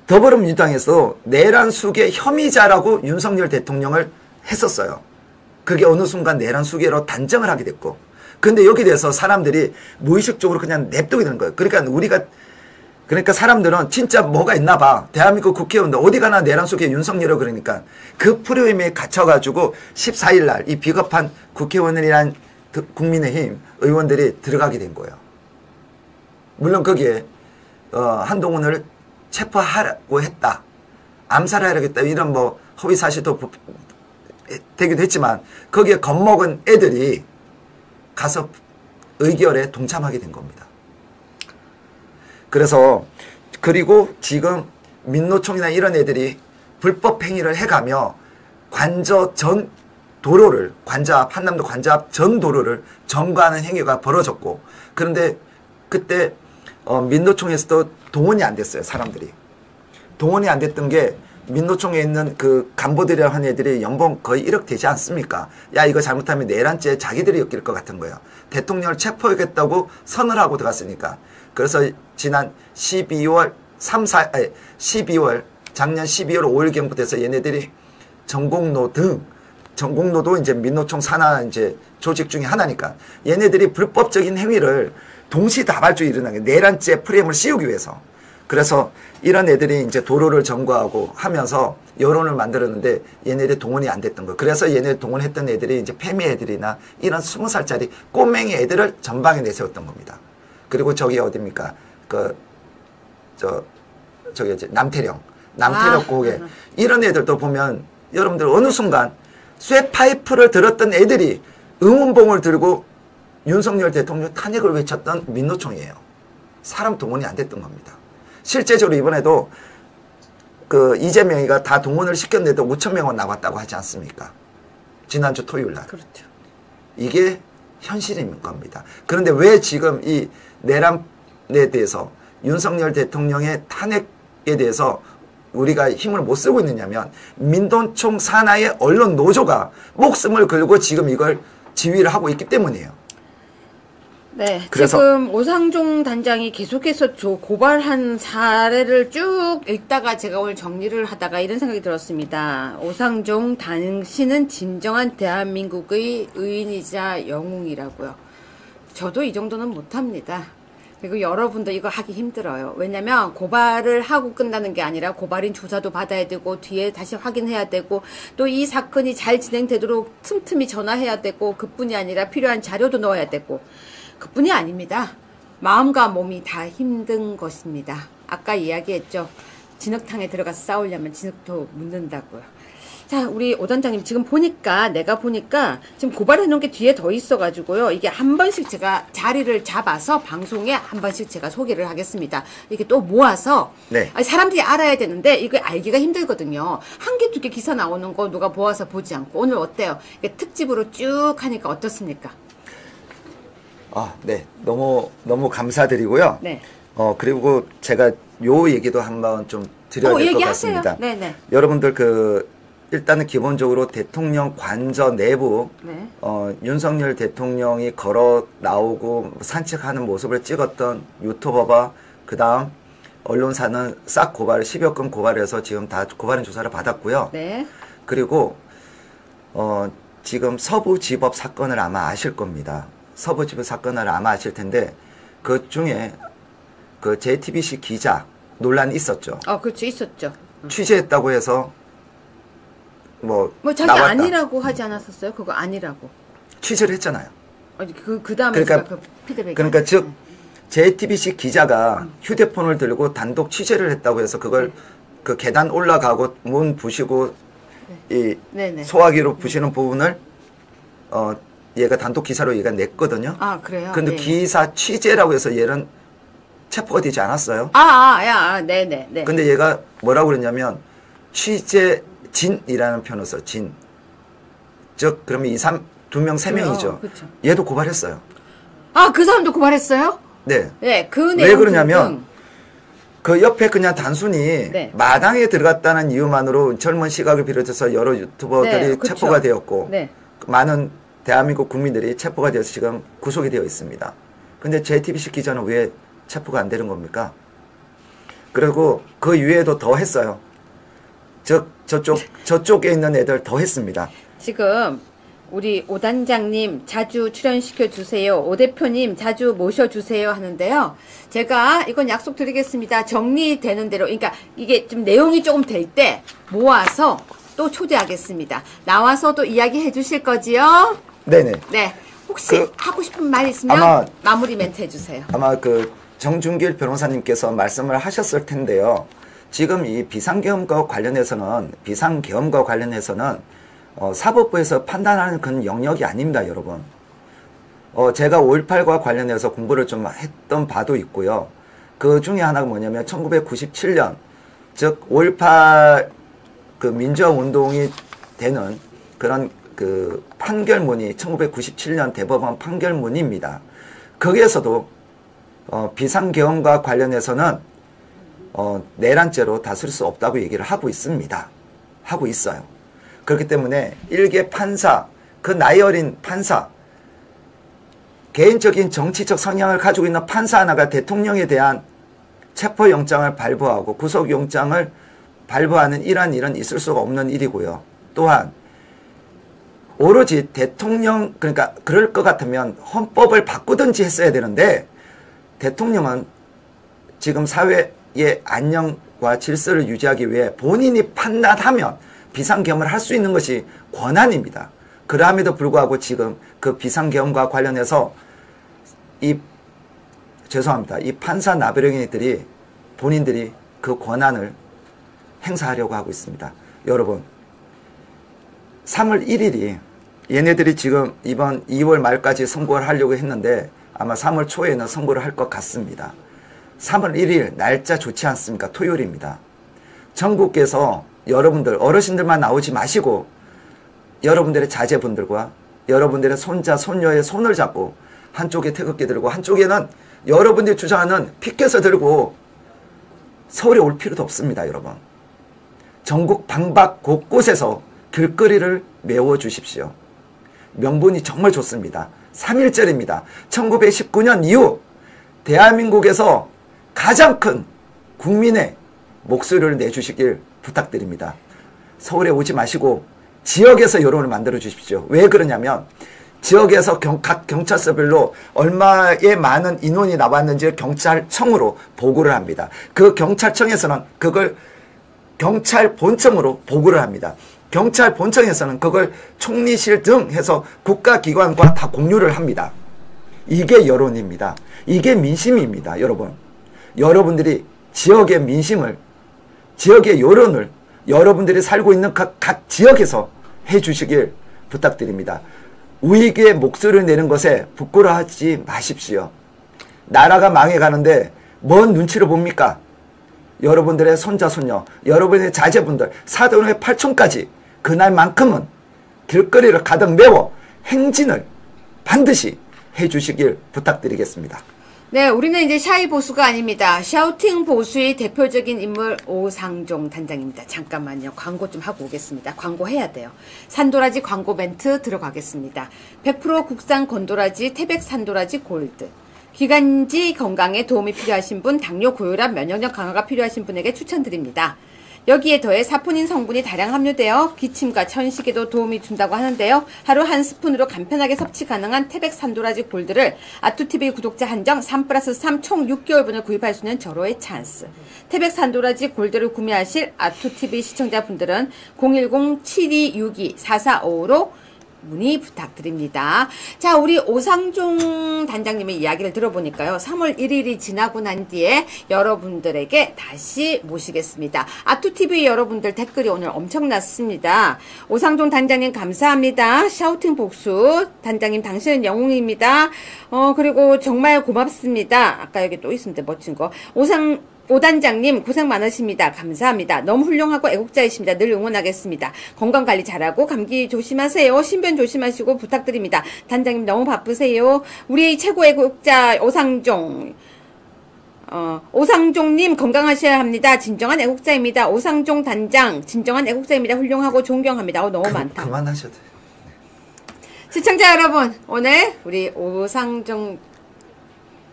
더불어민주당에서 내란 수계 혐의자라고 윤석열 대통령을 했었어요. 그게 어느 순간 내란 수계로 단정을 하게 됐고, 근데 여기에 대해서 사람들이 무의식적으로 그냥 냅두게 되는 거예요. 그러니까 사람들은 진짜 뭐가 있나 봐. 대한민국 국회의원들 어디 가나 내란 수계 윤석열이라고 그러니까 그 프레임에 갇혀가지고 14일 날 이 비겁한 국회의원이란 국민의힘 의원들이 들어가게 된 거예요. 물론 거기에 한동훈을 체포하라고 했다, 암살하려겠다, 이런 뭐 허위 사실도 되기도 했지만 거기에 겁먹은 애들이 가서 의결에 동참하게 된 겁니다. 그래서 그리고 지금 민노총이나 이런 애들이 불법 행위를 해가며 관저 전 도로를 한남도 관저 앞 전 도로를 점거하는 행위가 벌어졌고, 그런데 그때 민노총에서도 동원이 안 됐어요. 사람들이 동원이 안 됐던 게 민노총에 있는 그 간부들이랑 한 애들이 연봉 거의 1억 되지 않습니까? 야, 이거 잘못하면 내란죄 자기들이 엮일 것 같은 거예요. 대통령을 체포하겠다고 선을 하고 들어갔으니까. 그래서 지난 12월 작년 12월 5일경부터 해서 얘네들이 전공로도 이제 민노총 산하 이제 조직 중에 하나니까 얘네들이 불법적인 행위를 동시다발적으로 일어나게 내란죄 프레임을 씌우기 위해서, 그래서 이런 애들이 이제 도로를 점거하고 하면서 여론을 만들었는데 얘네들이 동원이 안 됐던 거. 그래서 얘네 동원했던 애들이 이제 패미 애들이나 이런 20살짜리 꼬맹이 애들을 전방에 내세웠던 겁니다. 그리고 저기 어딥니까? 저기 이제 남태령 고개 이런 애들도 보면 여러분들 어느 순간 쇠파이프를 들었던 애들이 응원봉을 들고 윤석열 대통령 탄핵을 외쳤던 민노총이에요. 사람 동원이 안 됐던 겁니다. 실제적으로 이번에도 그 이재명이가 다 동원을 시켰는데도 5,000명은 나왔다고 하지 않습니까? 지난주 토요일 날. 그렇죠. 이게 현실인 겁니다. 그런데 왜 지금 이 내란에 대해서 윤석열 대통령의 탄핵에 대해서 우리가 힘을 못 쓰고 있느냐면 민노총 산하의 언론 노조가 목숨을 걸고 지금 이걸 지휘를 하고 있기 때문이에요. 네, 그래서 지금 오상종 단장이 계속해서 고발한 사례를 쭉 읽다가 제가 오늘 정리를 하다가 이런 생각이 들었습니다. 오상종 당신은 진정한 대한민국의 의인이자 영웅이라고요. 저도 이 정도는 못합니다. 그리고 여러분도 이거 하기 힘들어요. 왜냐면 고발을 하고 끝나는 게 아니라 고발인 조사도 받아야 되고 뒤에 다시 확인해야 되고 또 이 사건이 잘 진행되도록 틈틈이 전화해야 되고 그뿐이 아니라 필요한 자료도 넣어야 되고 그뿐이 아닙니다. 마음과 몸이 다 힘든 것입니다. 아까 이야기했죠. 진흙탕에 들어가서 싸우려면 진흙도 묻는다고요. 자, 우리 오 단장님 지금 내가 보니까 지금 고발해 놓은 게 뒤에 더 있어가지고요. 이게 한 번씩 제가 자리를 잡아서 방송에 한 번씩 제가 소개를 하겠습니다. 이게 또 모아서 네. 사람들이 알아야 되는데 이거 알기가 힘들거든요. 한 개, 두 개 기사 나오는 거 누가 모아서 보지 않고. 오늘 어때요? 이게 특집으로 쭉 하니까 어떻습니까? 네. 너무 감사드리고요. 네. 그리고 제가 요 얘기도 한번 좀 드려야 될 것 같습니다. 네네. 여러분들 일단은 기본적으로 대통령 관저 내부, 네. 윤석열 대통령이 걸어 나오고 산책하는 모습을 찍었던 유튜버와 그 다음 언론사는 싹 10여 건 고발해서 지금 다 고발인 조사를 받았고요. 네. 그리고, 지금 서부지법 사건을 아마 아실 겁니다. 서부지법 사건을 아마 아실 텐데, 그 중에 그 JTBC 기자 논란이 있었죠. 그렇죠. 있었죠. 취재했다고 해서 자기 나왔다. 아니라고 하지 않았었어요? 그거 아니라고. 취재를 했잖아요. 그 다음에 그러니까, 피드백이. 그러니까 즉, JTBC 기자가 휴대폰을 들고 단독 취재를 했다고 해서 그걸 그 계단 올라가고 문 부시고 네네. 소화기로 부시는 부분을, 얘가 단독 기사로 얘가 냈거든요. 그래요? 근데 네. 기사 취재라고 해서 얘는 체포가 되지 않았어요. 네네. 근데 얘가 뭐라고 그랬냐면, 취재진이라는 표현을 써, 진. 즉, 그러면 두 명, 세 명이죠. 그쵸. 얘도 고발했어요. 그 사람도 고발했어요? 네. 네, 그 왜 그러냐면, 그 옆에 그냥 단순히 네. 마당에 들어갔다는 이유만으로 젊은 시각을 비롯해서 여러 유튜버들이 네, 그쵸. 체포가 되었고 네. 많은 대한민국 국민들이 체포가 되어서 지금 구속이 되어 있습니다. 근데 JTBC 기자는 왜 체포가 안 되는 겁니까? 그리고 그 이외에도 더 했어요. 저쪽에 있는 애들 더 했습니다. 지금 우리 오 단장님 자주 출연시켜 주세요. 오 대표님 자주 모셔주세요 하는데요. 제가 이건 약속드리겠습니다. 정리되는 대로, 그러니까 이게 좀 내용이 조금 될 때 모아서 또 초대하겠습니다. 나와서 또 이야기 해주실 거지요? 네네. 네. 혹시 하고 싶은 말 있으면 아마 마무리 멘트 해주세요. 아마 정준길 변호사님께서 말씀을 하셨을 텐데요. 지금 이 비상계엄과 관련해서는 사법부에서 판단하는 그런 영역이 아닙니다, 여러분. 제가 5.18과 관련해서 공부를 좀 했던 바도 있고요. 그 중에 하나가 뭐냐면 1997년, 즉 5.18 그 민주화 운동이 되는 그런 그 판결문이 1997년 대법원 판결문입니다. 거기에서도 비상계엄과 관련해서는 내란죄로 다스릴 수 없다고 얘기를 하고 있습니다. 하고 있어요. 그렇기 때문에 일개 판사, 그 나이 어린 판사, 개인적인 정치적 성향을 가지고 있는 판사 하나가 대통령에 대한 체포영장을 발부하고 구속영장을 발부하는 이러한 일은 있을 수가 없는 일이고요. 또한 오로지 대통령, 그러니까 그럴 것 같으면 헌법을 바꾸든지 했어야 되는데 대통령은 지금 사회의 안녕과 질서를 유지하기 위해 본인이 판단하면 비상계엄을 할 수 있는 것이 권한입니다. 그럼에도 불구하고 지금 그 비상계엄과 관련해서 이 판사 나부랭이들이 본인들이 그 권한을 행사하려고 하고 있습니다. 여러분, 3월 1일이 얘네들이 지금 이번 2월 말까지 선고를 하려고 했는데 아마 3월 초에는 선고를 할 것 같습니다. 3월 1일 날짜 좋지 않습니까? 토요일입니다. 전국에서 여러분들, 어르신들만 나오지 마시고 여러분들의 자제분들과 여러분들의 손자, 손녀의 손을 잡고 한쪽에 태극기 들고 한쪽에는 여러분들이 주장하는 피켓을 들고 서울에 올 필요도 없습니다, 여러분. 전국 방박 곳곳에서 길거리를 메워주십시오. 명분이 정말 좋습니다. 3.1절입니다. 1919년 이후 대한민국에서 가장 큰 국민의 목소리를 내주시길 부탁드립니다. 서울에 오지 마시고 지역에서 여론을 만들어 주십시오. 왜 그러냐면 지역에서 각 경찰서별로 얼마의 많은 인원이 나왔는지 경찰청으로 보고를 합니다. 그 경찰청에서는 그걸 경찰 본청으로 보고를 합니다. 경찰 본청에서는 그걸 총리실 등 해서 국가기관과 다 공유를 합니다. 이게 여론입니다. 이게 민심입니다, 여러분. 여러분들이 지역의 민심을, 지역의 여론을 여러분들이 살고 있는 각 지역에서 해주시길 부탁드립니다. 우익의 목소리를 내는 것에 부끄러워하지 마십시오. 나라가 망해가는데 뭔 눈치를 봅니까? 여러분들의 손자, 손녀, 여러분의 자제분들, 사돈의 팔촌까지 그날만큼은 길거리를 가득 메워 행진을 반드시 해주시길 부탁드리겠습니다. 네, 우리는 이제 샤이 보수가 아닙니다. 샤우팅 보수의 대표적인 인물 오상종 단장입니다. 잠깐만요. 광고 좀 하고 오겠습니다. 광고 해야 돼요. 산도라지 광고 멘트 들어가겠습니다. 100% 국산 건도라지 태백 산도라지 골드. 기관지 건강에 도움이 필요하신 분, 당뇨, 고혈압, 면역력 강화가 필요하신 분에게 추천드립니다. 여기에 더해 사포닌 성분이 다량 함유되어 기침과 천식에도 도움이 준다고 하는데요. 하루 한 스푼으로 간편하게 섭취 가능한 태백 산도라지 골드를 아투TV 구독자 한정 3+3 총 6개월분을 구입할 수 있는 절호의 찬스. 태백 산도라지 골드를 구매하실 아투TV 시청자분들은 010-7262-4455로 문의 부탁드립니다. 자, 우리 오상종 단장님의 이야기를 들어보니까요. 3월 1일이 지나고 난 뒤에 여러분들에게 다시 모시겠습니다. 아투TV 여러분들 댓글이 오늘 엄청났습니다. 오상종 단장님 감사합니다. 샤우팅 복수 단장님 당신은 영웅입니다. 그리고 정말 고맙습니다. 아까 여기 또 있습니다. 멋진 거. 오 단장님 고생 많으십니다. 감사합니다. 너무 훌륭하고 애국자이십니다. 늘 응원하겠습니다. 건강관리 잘하고 감기 조심하세요. 신변 조심하시고 부탁드립니다. 단장님 너무 바쁘세요. 우리 최고 애국자 오상종 오상종님 건강하셔야 합니다. 진정한 애국자입니다. 오상종 단장 진정한 애국자입니다. 훌륭하고 존경합니다. 너무 많다. 그만하셔도 돼요. 시청자 여러분, 오늘 우리 오상종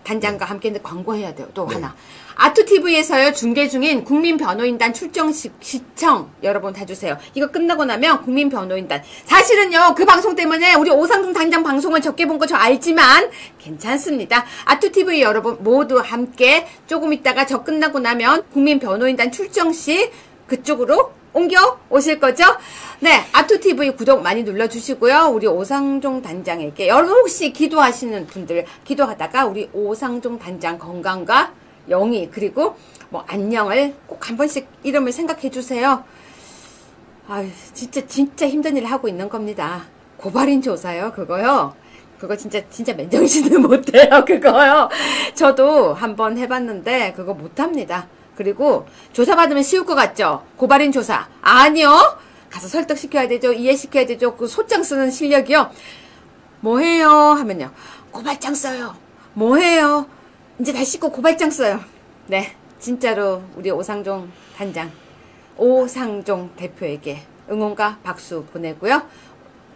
단장과 함께 광고해야 돼요. 또 하나. 아투TV에서요, 중계 중인 국민변호인단 출정 시청 여러분 다 주세요. 이거 끝나고 나면 국민변호인단. 사실은요, 그 방송 때문에 우리 오상종 단장 방송을 적게 본 거 저 알지만 괜찮습니다. 아투TV 여러분 모두 함께 조금 있다가 저 끝나고 나면 국민변호인단 출정 시 그쪽으로 옮겨 오실 거죠? 네, 아투TV 구독 많이 눌러주시고요. 우리 오상종 단장에게 여러분 혹시 기도하시는 분들 기도하다가 우리 오상종 단장 건강과 영희 그리고 뭐 안녕을 꼭 한 번씩 이름을 생각해 주세요. 아유, 진짜 힘든 일을 하고 있는 겁니다. 고발인 조사요, 그거요. 그거 진짜 맨정신을 못해요, 그거요. 저도 한번 해봤는데 그거 못합니다. 그리고 조사받으면 쉬울 것 같죠? 고발인 조사. 아니요. 가서 설득시켜야 되죠. 이해시켜야 되죠. 그 소장 쓰는 실력이요. 뭐해요? 하면요. 고발장 써요. 뭐해요? 이제 다 씻고 고발장 써요. 네. 진짜로 우리 오상종 단장, 오상종 대표에게 응원과 박수 보내고요.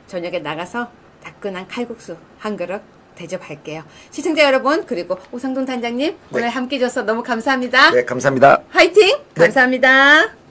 저녁에 나가서 따끈한 칼국수 한 그릇 대접할게요. 시청자 여러분, 그리고 오상종 단장님, 오늘 함께 해줘서 너무 감사합니다. 네, 감사합니다. 화이팅! 감사합니다.